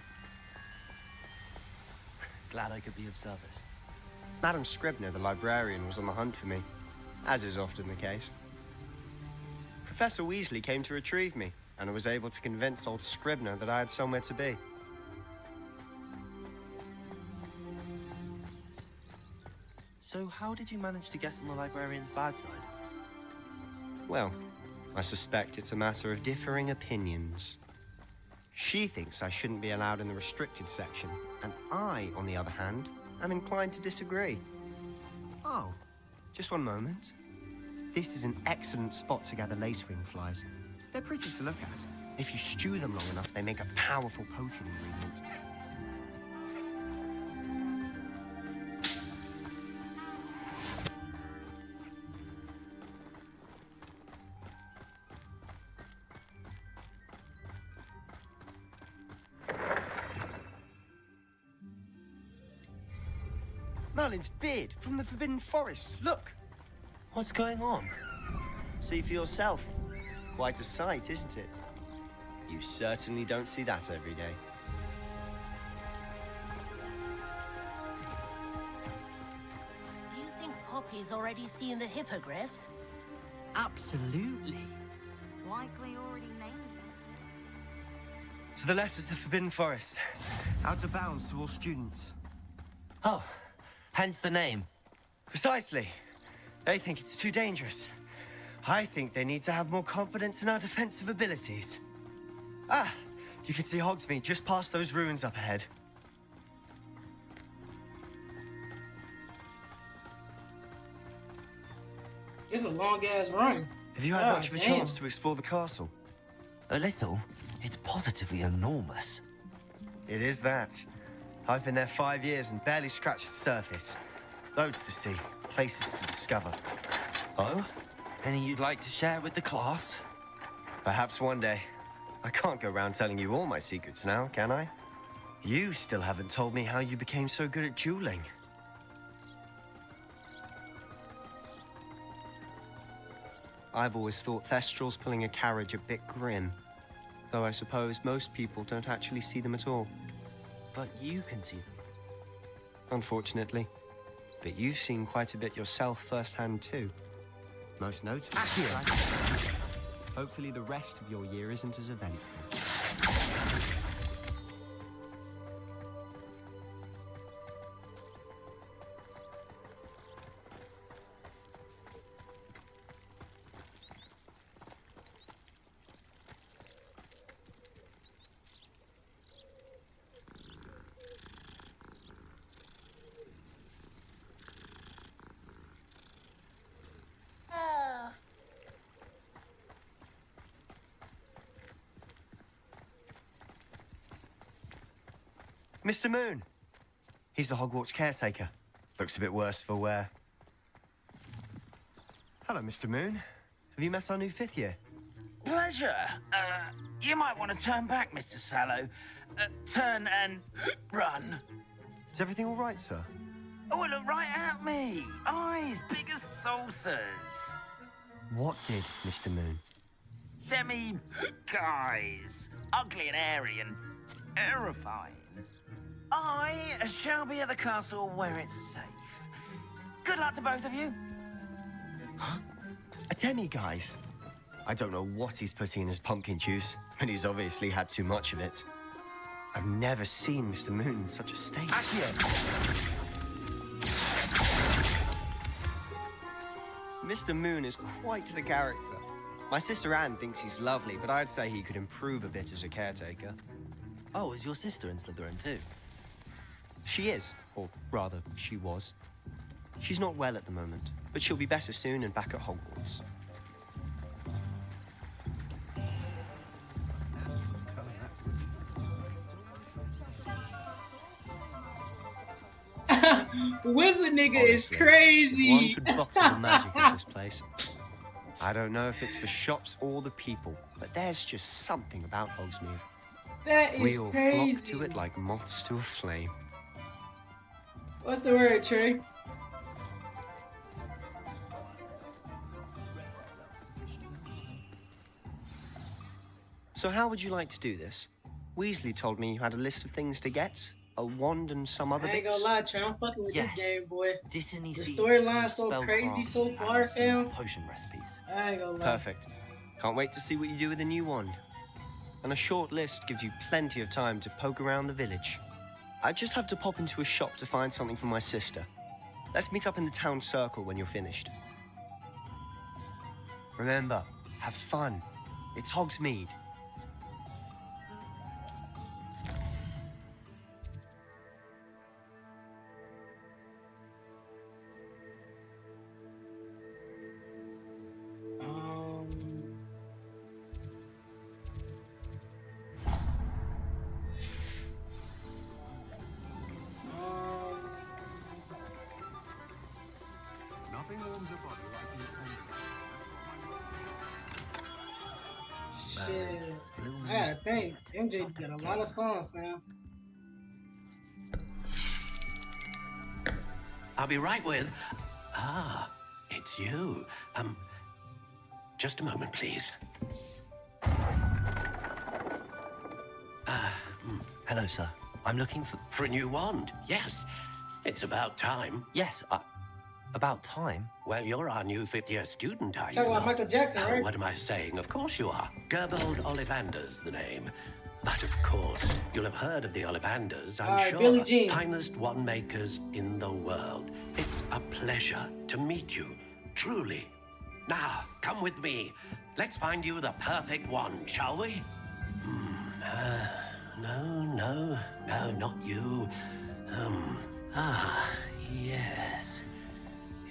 [SPEAKER 1] Glad I could be of service.
[SPEAKER 2] Madam Scribner, the librarian, was on the hunt for me, as is often the case. Professor Weasley came to retrieve me, and I was able to convince old Scribner that I had somewhere to be.
[SPEAKER 1] So how did you manage to get on the librarian's bad side?
[SPEAKER 2] Well, I suspect it's a matter of differing opinions. She thinks I shouldn't be allowed in the restricted section, and I, on the other hand, am inclined to disagree.
[SPEAKER 16] Oh.
[SPEAKER 2] Just one moment. This is an excellent spot to gather lacewing flies.
[SPEAKER 16] They're pretty to look at.
[SPEAKER 2] If you stew them long enough, they make a powerful potion ingredient. Merlin's beard from the Forbidden Forest. Look!
[SPEAKER 1] What's going on?
[SPEAKER 2] See for yourself. Quite a sight, isn't it? You certainly don't see that every day.
[SPEAKER 11] Do you think Poppy's already seen the hippogriffs?
[SPEAKER 16] Absolutely.
[SPEAKER 17] Likely already named them.
[SPEAKER 2] To the left is the Forbidden Forest.
[SPEAKER 16] Out of bounds to all students.
[SPEAKER 1] Oh, hence the name.
[SPEAKER 2] Precisely. They think it's too dangerous. I think they need to have more confidence in our defensive abilities. Ah, you can see Hogsmeade just past those ruins up ahead.
[SPEAKER 6] It's a long-ass run.
[SPEAKER 2] Have you had much of a chance to explore the castle?
[SPEAKER 1] A little. It's positively enormous.
[SPEAKER 2] It is that. I've been there 5 years and barely scratched the surface. Loads to see, places to discover.
[SPEAKER 1] Oh? Any you'd like to share with the class?
[SPEAKER 2] Perhaps one day. I can't go around telling you all my secrets now, can I? You still haven't told me how you became so good at dueling. I've always thought Thestrals pulling a carriage a bit grim. Though I suppose most people don't actually see them at all.
[SPEAKER 1] But you can see them.
[SPEAKER 2] Unfortunately. But you've seen quite a bit yourself firsthand too.
[SPEAKER 16] Most notably. Hopefully the rest of your year isn't as eventful.
[SPEAKER 2] Mr. Moon. He's the Hogwarts caretaker. Looks a bit worse for wear. Hello, Mr. Moon. Have you met our new 5th year?
[SPEAKER 18] Pleasure. You might want to turn back, Mr. Sallow. Turn and run.
[SPEAKER 2] Is everything all right, sir?
[SPEAKER 18] Oh, look right at me. Eyes big as saucers.
[SPEAKER 2] What did, Mr. Moon?
[SPEAKER 18] Guys. Ugly and hairy and terrifying. I shall be at the castle where it's safe. Good luck to both of you.
[SPEAKER 2] Huh? A demi-guise? I don't know what he's putting in his pumpkin juice, but he's obviously had too much of it. I've never seen Mr. Moon in such a state. Mr. Moon is quite the character. My sister Anne thinks he's lovely, but I'd say he could improve a bit as a caretaker.
[SPEAKER 1] Oh, is your sister in Slytherin too?
[SPEAKER 2] She is, or rather, she was. She's not well at the moment, but she'll be better soon and back at Hogwarts.
[SPEAKER 6] Wizard nigga is
[SPEAKER 2] Honestly,
[SPEAKER 6] crazy.
[SPEAKER 2] If one could bottle the magic of this place. I don't know if it's the shops or the people, but there's just something about Hogsmeade.
[SPEAKER 6] That is
[SPEAKER 2] We all
[SPEAKER 6] crazy.
[SPEAKER 2] flock to it like moths to a flame.
[SPEAKER 6] What's the word, Trey?
[SPEAKER 2] So how would you like to do this? Weasley told me you had a list of things to get, a wand and some other
[SPEAKER 6] I ain't
[SPEAKER 2] bits.
[SPEAKER 6] gonna lie, Trey. I'm fucking with
[SPEAKER 1] Yes.
[SPEAKER 6] this game, boy.
[SPEAKER 1] Dittany
[SPEAKER 6] The
[SPEAKER 1] seeds,
[SPEAKER 6] storyline's
[SPEAKER 1] some
[SPEAKER 6] so crazy
[SPEAKER 1] spellcrafts,
[SPEAKER 6] so
[SPEAKER 1] and
[SPEAKER 6] far,
[SPEAKER 1] some
[SPEAKER 6] fam.
[SPEAKER 1] potion recipes.
[SPEAKER 6] I ain't gonna lie.
[SPEAKER 2] Perfect. Can't wait to see what you do with the new wand. And a short list gives you plenty of time to poke around the village. I just have to pop into a shop to find something for my sister. Let's meet up in the town circle when you're finished. Remember, have fun. It's Hogsmeade.
[SPEAKER 19] Nothing warms a body like an
[SPEAKER 6] Shit. I gotta think. MJ got a lot of songs, man.
[SPEAKER 10] I'll be right with. Ah, it's you. Just a moment, please.
[SPEAKER 1] Hello, sir. I'm looking
[SPEAKER 10] for a new wand. Yes, it's about time.
[SPEAKER 1] Yes, about time?
[SPEAKER 10] Well, you're our new fifth-year student, are you
[SPEAKER 6] Talking about
[SPEAKER 10] not?
[SPEAKER 6] Michael Jackson,
[SPEAKER 10] Oh,
[SPEAKER 6] right?
[SPEAKER 10] what am I saying? Of course you are. Gerbold Ollivander's the name. But of course, you'll have heard of the Ollivanders, I'm sure.
[SPEAKER 6] Billie Jean.
[SPEAKER 10] Finest wand makers in the world. It's a pleasure to meet you, truly. Now, come with me. Let's find you the perfect wand, shall we? No, not you.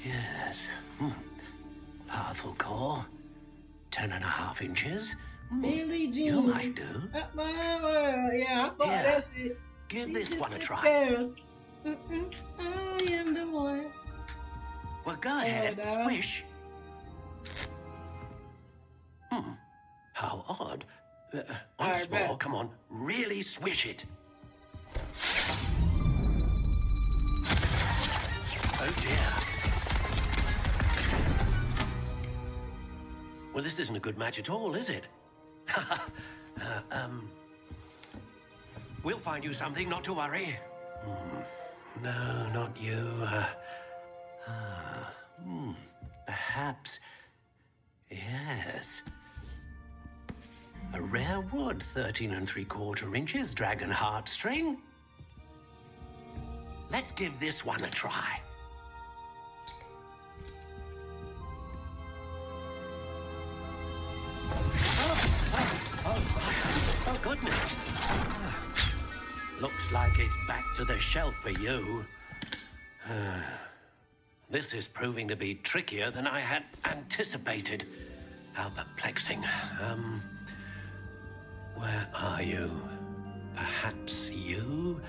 [SPEAKER 10] Yes. Powerful core. 10.5 inches.
[SPEAKER 6] Billie Jean.
[SPEAKER 10] You might do.
[SPEAKER 6] Yeah, I thought
[SPEAKER 10] Here,
[SPEAKER 6] that's it.
[SPEAKER 10] Give
[SPEAKER 6] You
[SPEAKER 10] this
[SPEAKER 6] just
[SPEAKER 10] one a
[SPEAKER 6] the
[SPEAKER 10] try.
[SPEAKER 6] girl. I am the one.
[SPEAKER 10] Well, go ahead,
[SPEAKER 6] dog.
[SPEAKER 10] swish. How odd. Once
[SPEAKER 6] Alright,
[SPEAKER 10] more,
[SPEAKER 6] bet.
[SPEAKER 10] come on, really swish it. Oh dear. Well, this isn't a good match at all, is it? We'll find you something, not to worry. No, not you. Perhaps. Yes. A rare wood, 13 3/4 inches, dragon heartstring. Let's give this one a try. Oh, goodness. Looks like it's back to the shelf for you. This is proving to be trickier than I had anticipated. How perplexing. Where are you? Perhaps you?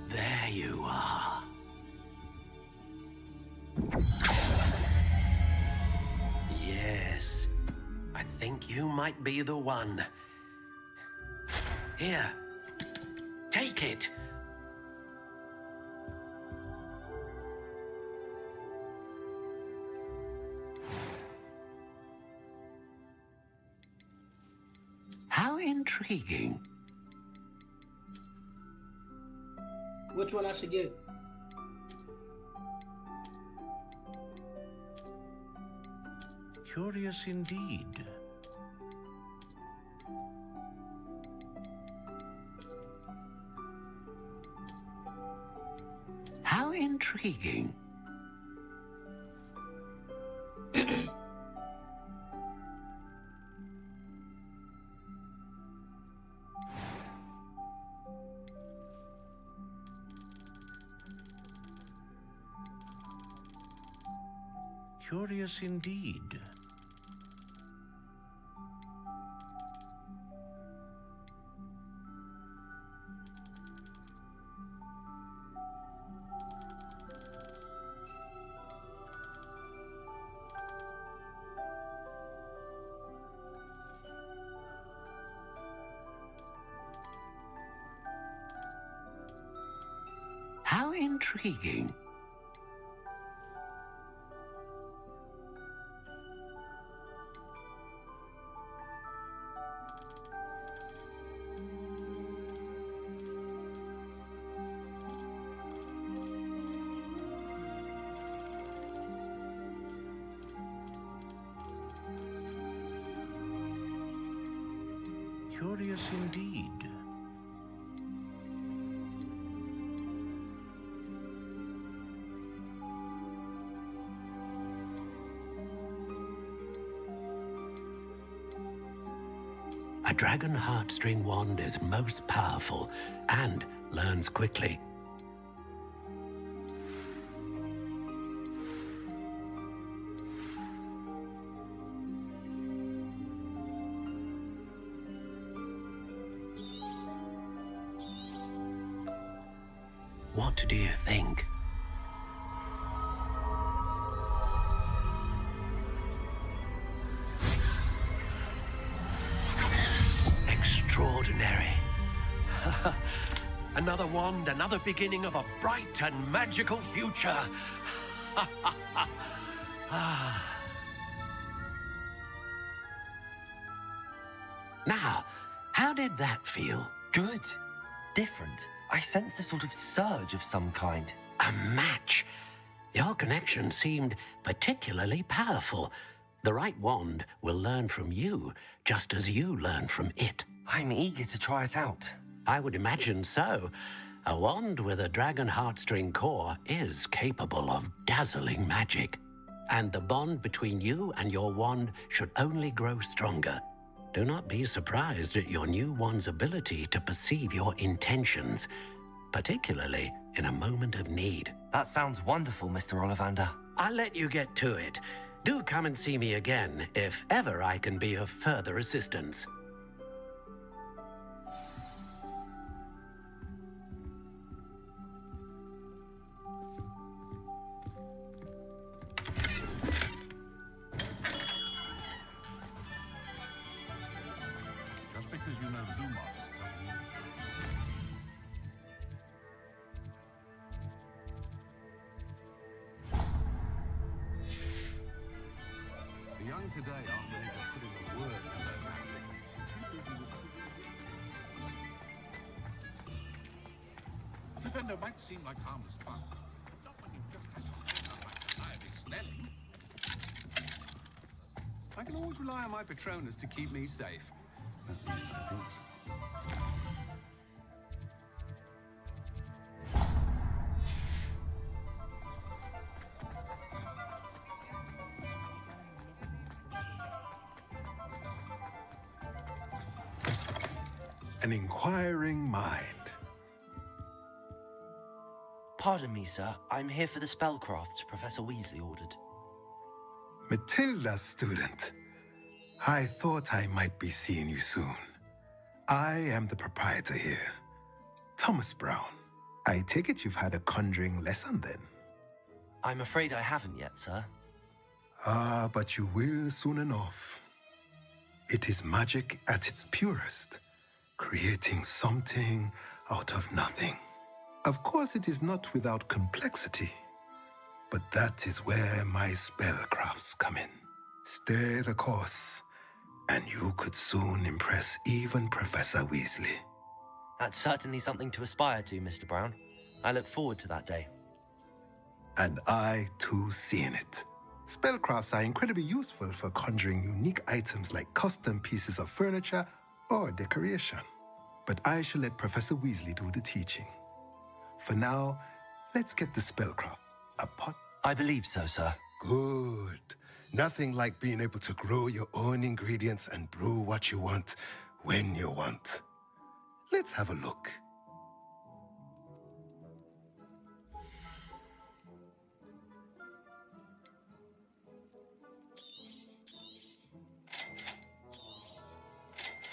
[SPEAKER 10] There you are. Yes, I think you might be the one. Here, take it. How intriguing.
[SPEAKER 6] Which one I should get?
[SPEAKER 19] Curious indeed.
[SPEAKER 10] How intriguing.
[SPEAKER 19] Curious indeed.
[SPEAKER 10] How intriguing.
[SPEAKER 19] Curious indeed.
[SPEAKER 10] A dragon heartstring wand is most powerful and learns quickly. What do you think? Extraordinary. Another wand, another beginning of a bright and magical future. Now, how did that feel?
[SPEAKER 1] Good. Different. I sensed a sort of surge of some kind.
[SPEAKER 10] A match. Your connection seemed particularly powerful. The right wand will learn from you, just as you learn from it.
[SPEAKER 1] I'm eager to try it out.
[SPEAKER 10] I would imagine so. A wand with a dragon heartstring core is capable of dazzling magic. And the bond between you and your wand should only grow stronger. Do not be surprised at your new wand's ability to perceive your intentions, particularly in a moment of need.
[SPEAKER 1] That sounds wonderful, Mr. Ollivander.
[SPEAKER 10] I'll let you get to it. Do come and see me again if ever I can be of further assistance.
[SPEAKER 19] Just because you know Lumos doesn't mean... The young today aren't willing to put in the work to learn magic. Defender might seem like harmless fun. Not when you've just had to learn like reliably smelling. I can always rely on my Patronus to keep me safe. At least I think so.
[SPEAKER 20] An inquiring mind.
[SPEAKER 1] Pardon me, sir. I'm here for the spellcrafts Professor Weasley ordered.
[SPEAKER 20] Matilda, student. I thought I might be seeing you soon. I am the proprietor here, Thomas Brown. I take it you've had a conjuring lesson then?
[SPEAKER 1] I'm afraid I haven't yet, sir.
[SPEAKER 20] Ah, but you will soon enough. It is magic at its purest, creating something out of nothing. Of course, it is not without complexity, but that is where my spellcrafts come in. Stay the course, and you could soon impress even Professor Weasley.
[SPEAKER 1] That's certainly something to aspire to, Mr. Brown. I look forward to that day.
[SPEAKER 20] And I, too, see in it. Spellcrafts are incredibly useful for conjuring unique items like custom pieces of furniture or decoration. But I shall let Professor Weasley do the teaching. For now, let's get the spellcraft. A pot?
[SPEAKER 1] I believe so, sir.
[SPEAKER 20] Good. Nothing like being able to grow your own ingredients and brew what you want when you want. Let's have a look.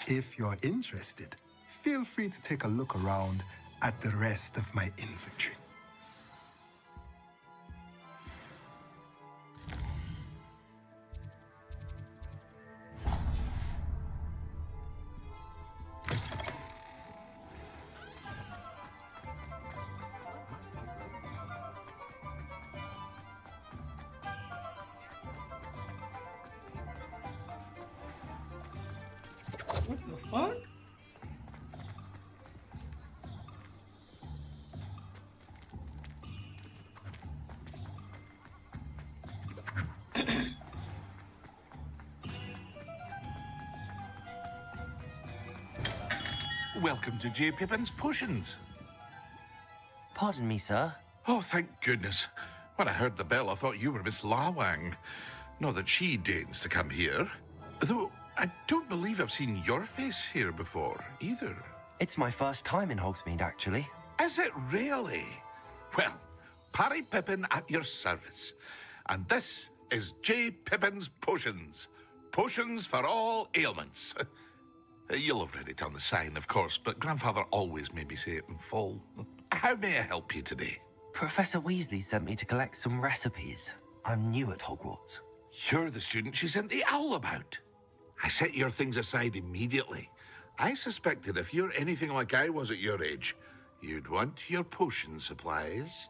[SPEAKER 20] If you're interested, feel free to take a look around at the rest of my inventory.
[SPEAKER 6] What the fuck?
[SPEAKER 19] Welcome to J. Pippin's Potions.
[SPEAKER 1] Pardon me, sir.
[SPEAKER 19] Oh, thank goodness. When I heard the bell, I thought you were Miss Lawang. Not that she deigns to come here. Though, I don't believe I've seen your face here before, either.
[SPEAKER 1] It's my first time in Hogsmeade, actually.
[SPEAKER 19] Is it really? Well, Parry Pippin at your service. And this is J. Pippin's Potions. Potions for all ailments. You'll have read it on the sign, of course, but Grandfather always made me say it in full. How may I help you today?
[SPEAKER 1] Professor Weasley sent me to collect some recipes. I'm new at Hogwarts.
[SPEAKER 19] You're the student she sent the owl about. I set your things aside immediately. I suspected if you're anything like I was at your age, you'd want your potion supplies.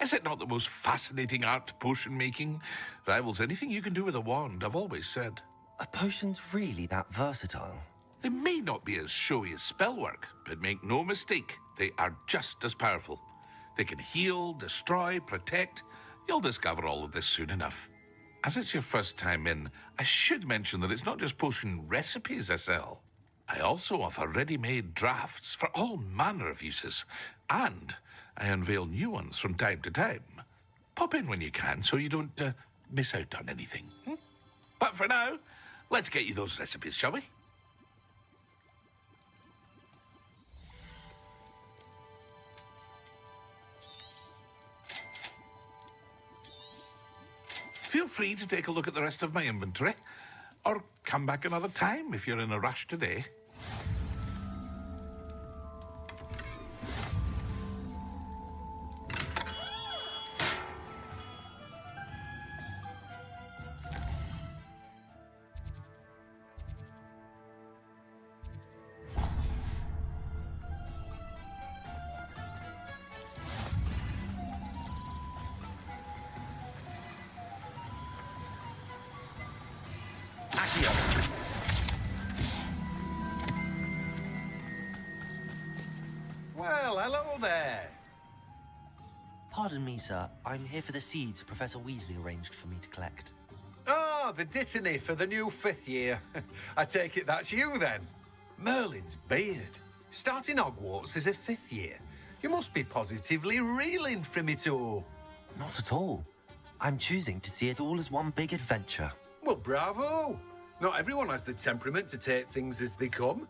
[SPEAKER 19] Is it not the most fascinating art, potion making? Rivals anything you can do with a wand, I've always said.
[SPEAKER 1] Are potions really that versatile?
[SPEAKER 19] They may not be as showy as spellwork, but make no mistake, they are just as powerful. They can heal, destroy, protect. You'll discover all of this soon enough. As it's your first time in, I should mention that it's not just potion recipes I sell. I also offer ready-made drafts for all manner of uses, and I unveil new ones from time to time. Pop in when you can so you don't miss out on anything. But for now, let's get you those recipes, shall we? Feel free to take a look at the rest of my inventory, or come back another time if you're in a rush today.
[SPEAKER 10] Well, hello there.
[SPEAKER 1] Pardon me, sir. I'm here for the seeds Professor Weasley arranged for me to collect.
[SPEAKER 10] Oh, the dittany for the new 5th year. I take it that's you, then. Merlin's beard. Starting Hogwarts as a 5th year. You must be positively reeling from it all.
[SPEAKER 1] Not at all. I'm choosing to see it all as one big adventure.
[SPEAKER 10] Well, bravo. Not everyone has the temperament to take things as they come.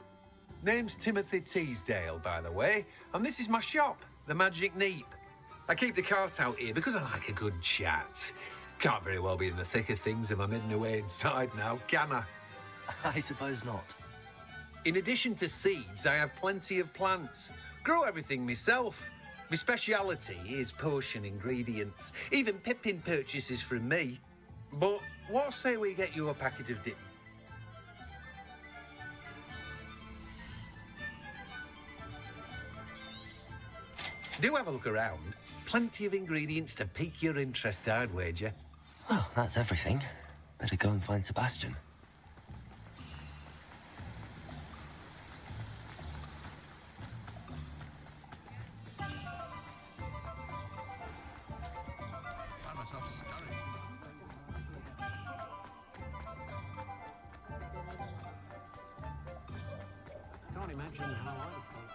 [SPEAKER 10] Name's Timothy Teasdale, by the way, and this is my shop, the Magic Neep. I keep the cart out here because I like a good chat. Can't very well be in the thick of things if I'm hidden away inside now, can I?
[SPEAKER 1] I suppose not.
[SPEAKER 10] In addition to seeds, I have plenty of plants. Grow everything myself. My speciality is potion ingredients. Even Pippin purchases from me. But what say we get you a packet of dip? Do have a look around. Plenty of ingredients to pique your interest, I'd wager.
[SPEAKER 1] Well, that's everything. Better go and find Sebastian.
[SPEAKER 19] Find myself scurrying.
[SPEAKER 12] Can't imagine how I would feel.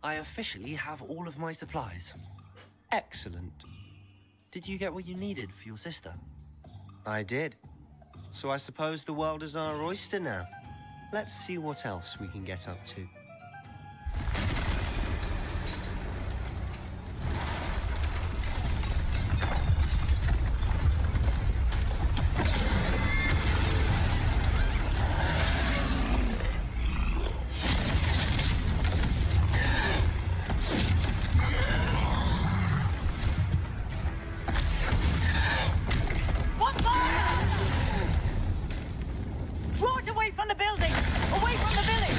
[SPEAKER 1] I officially have all of my supplies.
[SPEAKER 2] Excellent.
[SPEAKER 1] Did you get what you needed for your sister?
[SPEAKER 2] I did. So I suppose the world is our oyster now. Let's see what else we can get up to.
[SPEAKER 9] Draw it away from the building! Away from the village!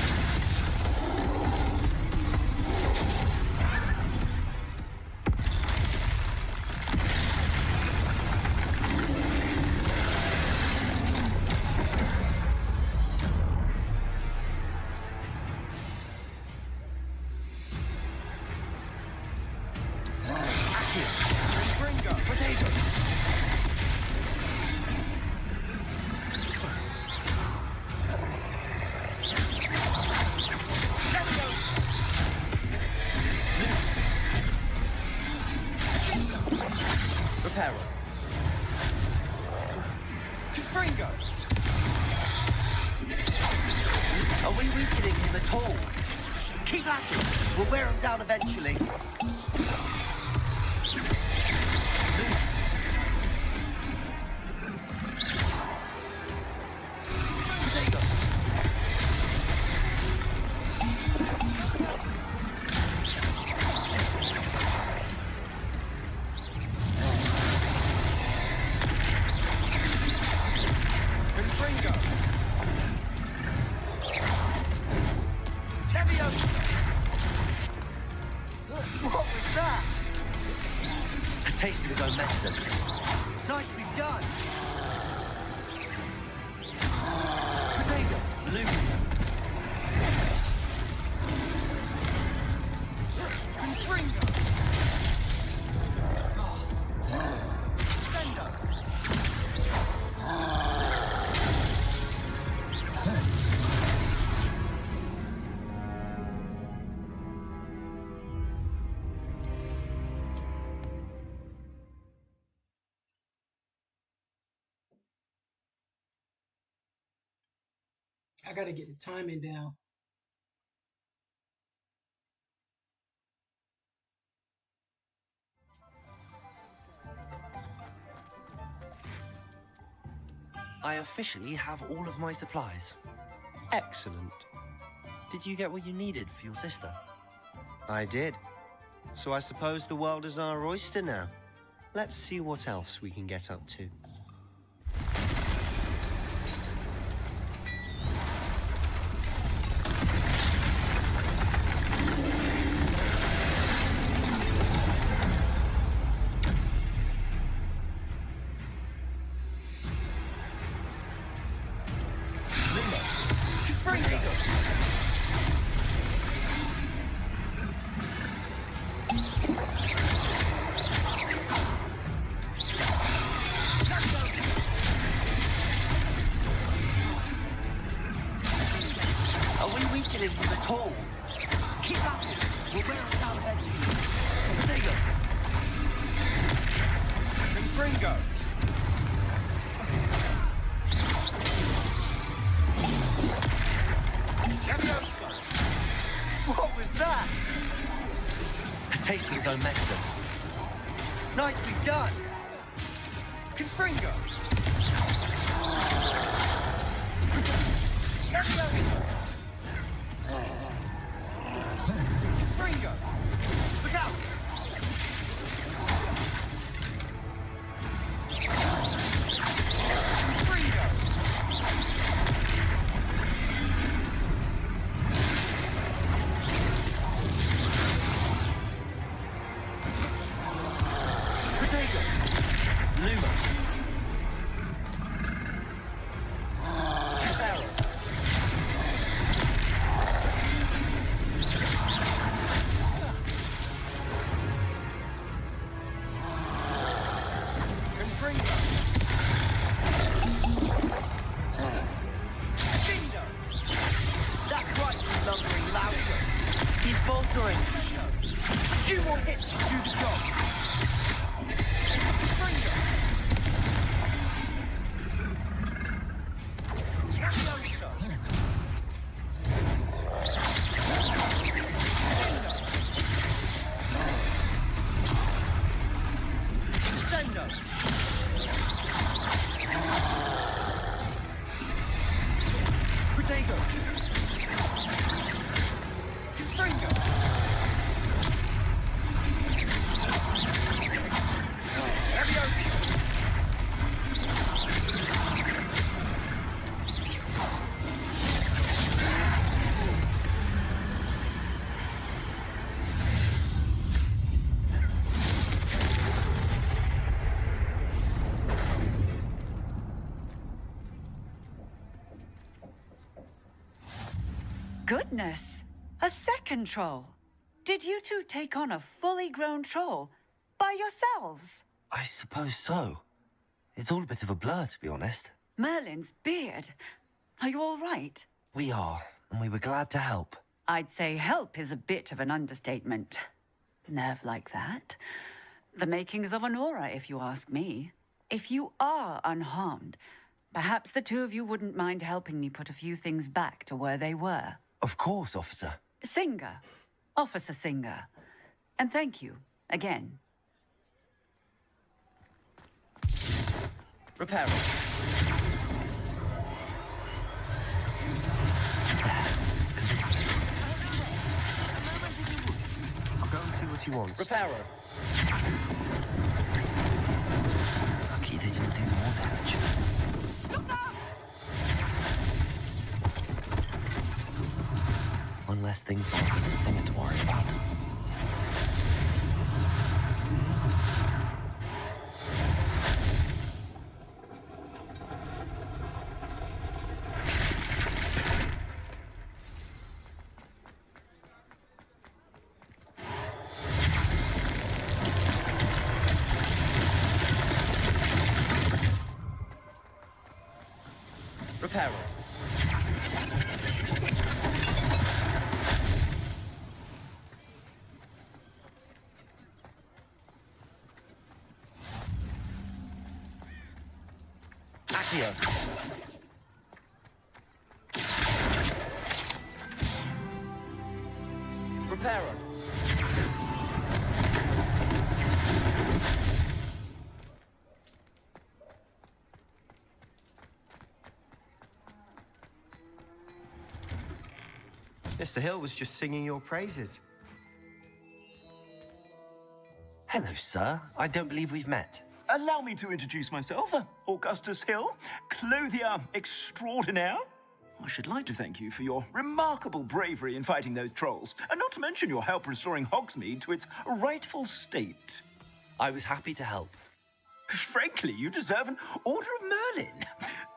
[SPEAKER 1] Are we weakening him at all? Keep at it. We'll wear him down eventually.
[SPEAKER 2] What was that?
[SPEAKER 1] A taste of his own medicine.
[SPEAKER 2] Nicely done.
[SPEAKER 1] Potato. Luke.
[SPEAKER 6] I gotta get the timing down.
[SPEAKER 1] I officially have all of my supplies.
[SPEAKER 2] Excellent.
[SPEAKER 1] Did you get what you needed for your sister?
[SPEAKER 2] I did. So I suppose the world is our oyster now. Let's see what else we can get up to.
[SPEAKER 1] Are we weakening him at all? Keep at it. We'll wear him down eventually. Potato.
[SPEAKER 2] Confringo. What was that?
[SPEAKER 1] A taste of his own medicine.
[SPEAKER 2] Nicely done. Confringo. Confringo. Look out.
[SPEAKER 1] That's right, he's lumbering louder. He's faltering. A few more hits to do the job.
[SPEAKER 9] goodness! A second troll! Did you two take on a fully grown troll by yourselves?
[SPEAKER 1] I suppose so. It's all a bit of a blur, to be honest.
[SPEAKER 9] Merlin's beard. Are you all right?
[SPEAKER 1] We are, and we were glad to help.
[SPEAKER 9] I'd say help is a bit of an understatement. Nerve like that. The makings of an aura, if you ask me. If you are unharmed, perhaps the two of you wouldn't mind helping me put a few things back to where they were.
[SPEAKER 1] Of course, officer.
[SPEAKER 9] Singer. Officer Singer. And thank you, again.
[SPEAKER 2] Repairing. I'll go and see what he wants.
[SPEAKER 4] Repairer.
[SPEAKER 1] Lucky they didn't do more damage.
[SPEAKER 5] Look out!
[SPEAKER 1] One less thing for Officer Singer to worry about.
[SPEAKER 4] Repairer.
[SPEAKER 1] Accio.
[SPEAKER 4] Repairer.
[SPEAKER 2] Mr. Hill was just singing your praises.
[SPEAKER 1] Hello, sir. I don't believe we've met.
[SPEAKER 21] Allow me to introduce myself, Augustus Hill, clothier extraordinaire. I should like to thank you for your remarkable bravery in fighting those trolls, and not to mention your help restoring Hogsmeade to its rightful state.
[SPEAKER 1] I was happy to help.
[SPEAKER 21] Frankly, you deserve an Order of Merlin.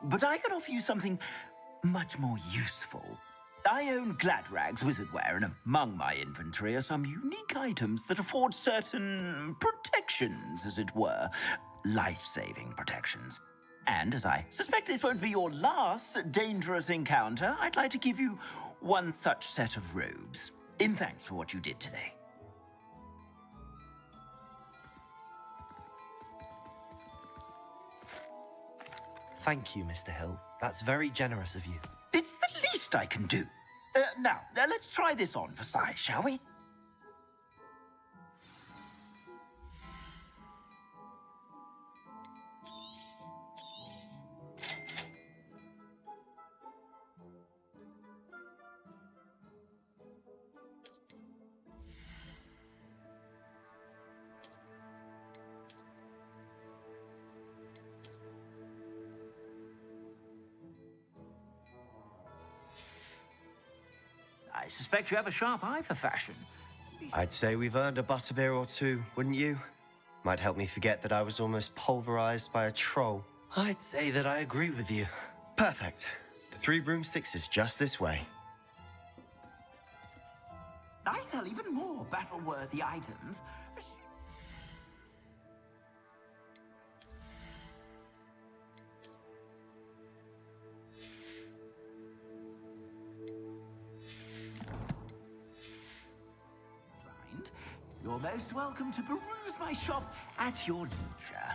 [SPEAKER 21] But I can offer you something much more useful. I own Gladrag's wizardware, and among my inventory are some unique items that afford certain protections, as it were. Life-saving protections. And as I suspect this won't be your last dangerous encounter, I'd like to give you one such set of robes, in thanks for what you did today.
[SPEAKER 1] Thank you, Mr. Hill. That's very generous of you.
[SPEAKER 21] It's the least I can do. Now, let's try this on for size, shall we? I suspect you have a sharp eye for fashion.
[SPEAKER 2] I'd say we've earned a butterbeer or two, wouldn't you? Might help me forget that I was almost pulverized by a troll.
[SPEAKER 1] I'd say that I agree with you.
[SPEAKER 2] Perfect. The 3 broomsticks is just this way.
[SPEAKER 18] I sell even more battle-worthy items. You're most welcome to peruse my shop at your leisure.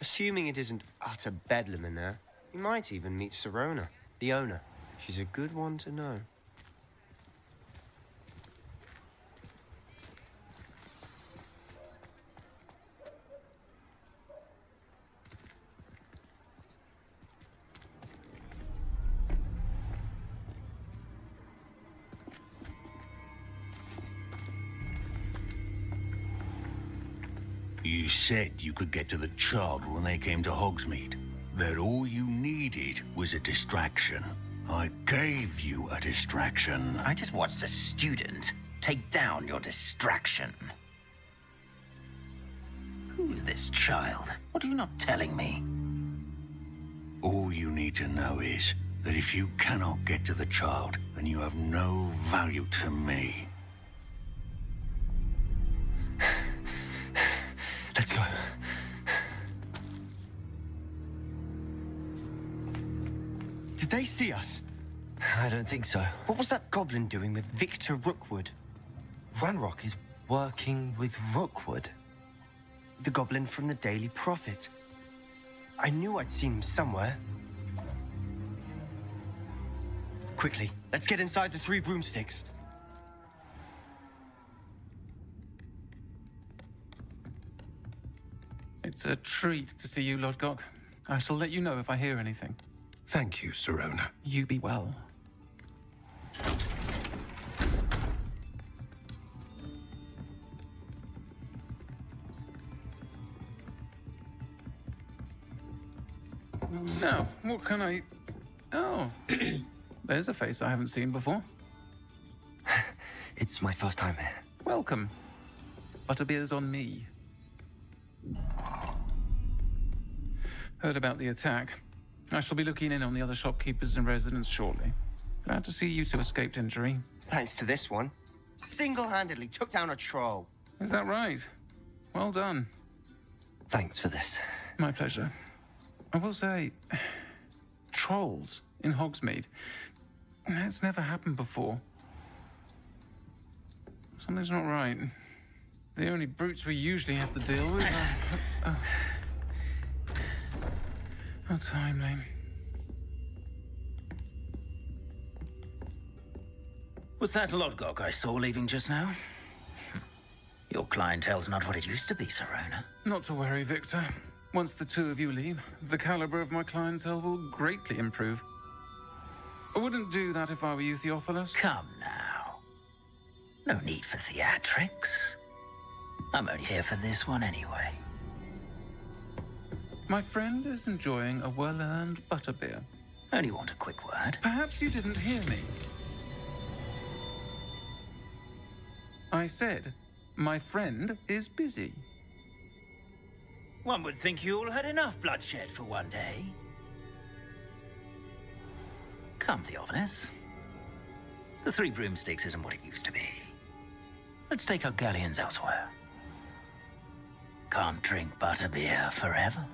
[SPEAKER 2] Assuming it isn't utter bedlam in there, you might even meet Serona, the owner. She's a good one to know.
[SPEAKER 22] You said you could get to the child when they came to Hogsmeade. That all you needed was a distraction. I gave you a distraction.
[SPEAKER 18] I just watched a student take down your distraction.
[SPEAKER 21] Who's this child? What are you not telling me?
[SPEAKER 22] All you need to know is that if you cannot get to the child, then you have no value to me.
[SPEAKER 1] Let's go.
[SPEAKER 2] Did they see us?
[SPEAKER 1] I don't think so.
[SPEAKER 2] What was that goblin doing with Victor Rookwood?
[SPEAKER 1] Ranrock is working with Rookwood.
[SPEAKER 2] The goblin from the Daily Prophet. I knew I'd seen him somewhere. Quickly, let's get inside the 3 broomsticks.
[SPEAKER 3] It's a treat to see you, Lodgok. I shall let you know if I hear anything.
[SPEAKER 20] Thank you, Sirona.
[SPEAKER 3] You be well. Now, what can I... Oh, there's a face I haven't seen before.
[SPEAKER 1] It's my first time here.
[SPEAKER 3] Welcome. Butterbeer's on me. Heard about the attack. I shall be looking in on the other shopkeepers and residents shortly. Glad to see you two escaped injury.
[SPEAKER 2] Thanks to this one. Single-handedly took down a troll.
[SPEAKER 3] Is that right? Well done.
[SPEAKER 1] Thanks for this.
[SPEAKER 3] My pleasure. I will say, trolls in Hogsmeade. That's never happened before. Something's not right. The only brutes we usually have to deal with are... How timely.
[SPEAKER 21] Was that Lodgok I saw leaving just now? Your clientele's not what it used to be, Sirona.
[SPEAKER 3] Not to worry, Victor. Once the 2 of you leave, the caliber of my clientele will greatly improve. I wouldn't do that if I were you, Theophilus.
[SPEAKER 21] Come now. No need for theatrics. I'm only here for this one anyway.
[SPEAKER 3] My friend is enjoying a well-earned butterbeer.
[SPEAKER 21] Only want a quick word.
[SPEAKER 3] Perhaps you didn't hear me. I said, my friend is busy.
[SPEAKER 21] One would think you all had enough bloodshed for one day. Come, Theophilus. The 3 broomsticks isn't what it used to be. Let's take our galleons elsewhere. Can't drink butterbeer forever.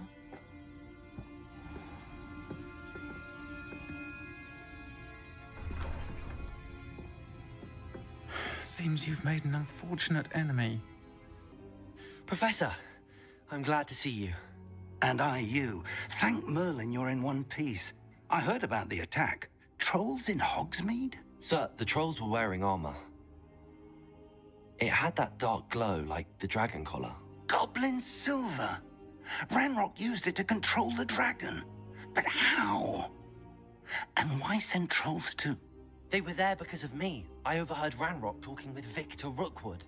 [SPEAKER 3] Seems you've made an unfortunate enemy.
[SPEAKER 1] Professor, I'm glad to see you.
[SPEAKER 8] And I you. Thank Merlin you're in one piece. I heard about the attack. Trolls in Hogsmeade?
[SPEAKER 1] Sir, the trolls were wearing armor. It had that dark glow like the dragon collar.
[SPEAKER 8] Goblin silver. Ranrock used it to control the dragon. But how? And why send trolls to...
[SPEAKER 1] They were there because of me. I overheard Ranrock talking with Victor Rookwood.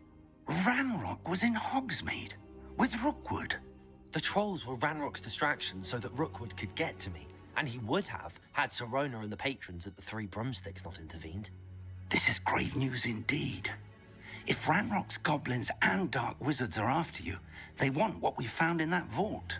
[SPEAKER 8] Ranrock was in Hogsmeade? With Rookwood?
[SPEAKER 1] The trolls were Ranrock's distraction so that Rookwood could get to me. And he would have, had Sirona and the patrons at the 3 broomsticks not intervened.
[SPEAKER 8] This is grave news indeed. If Ranrock's goblins and dark wizards are after you, they want what we found in that vault.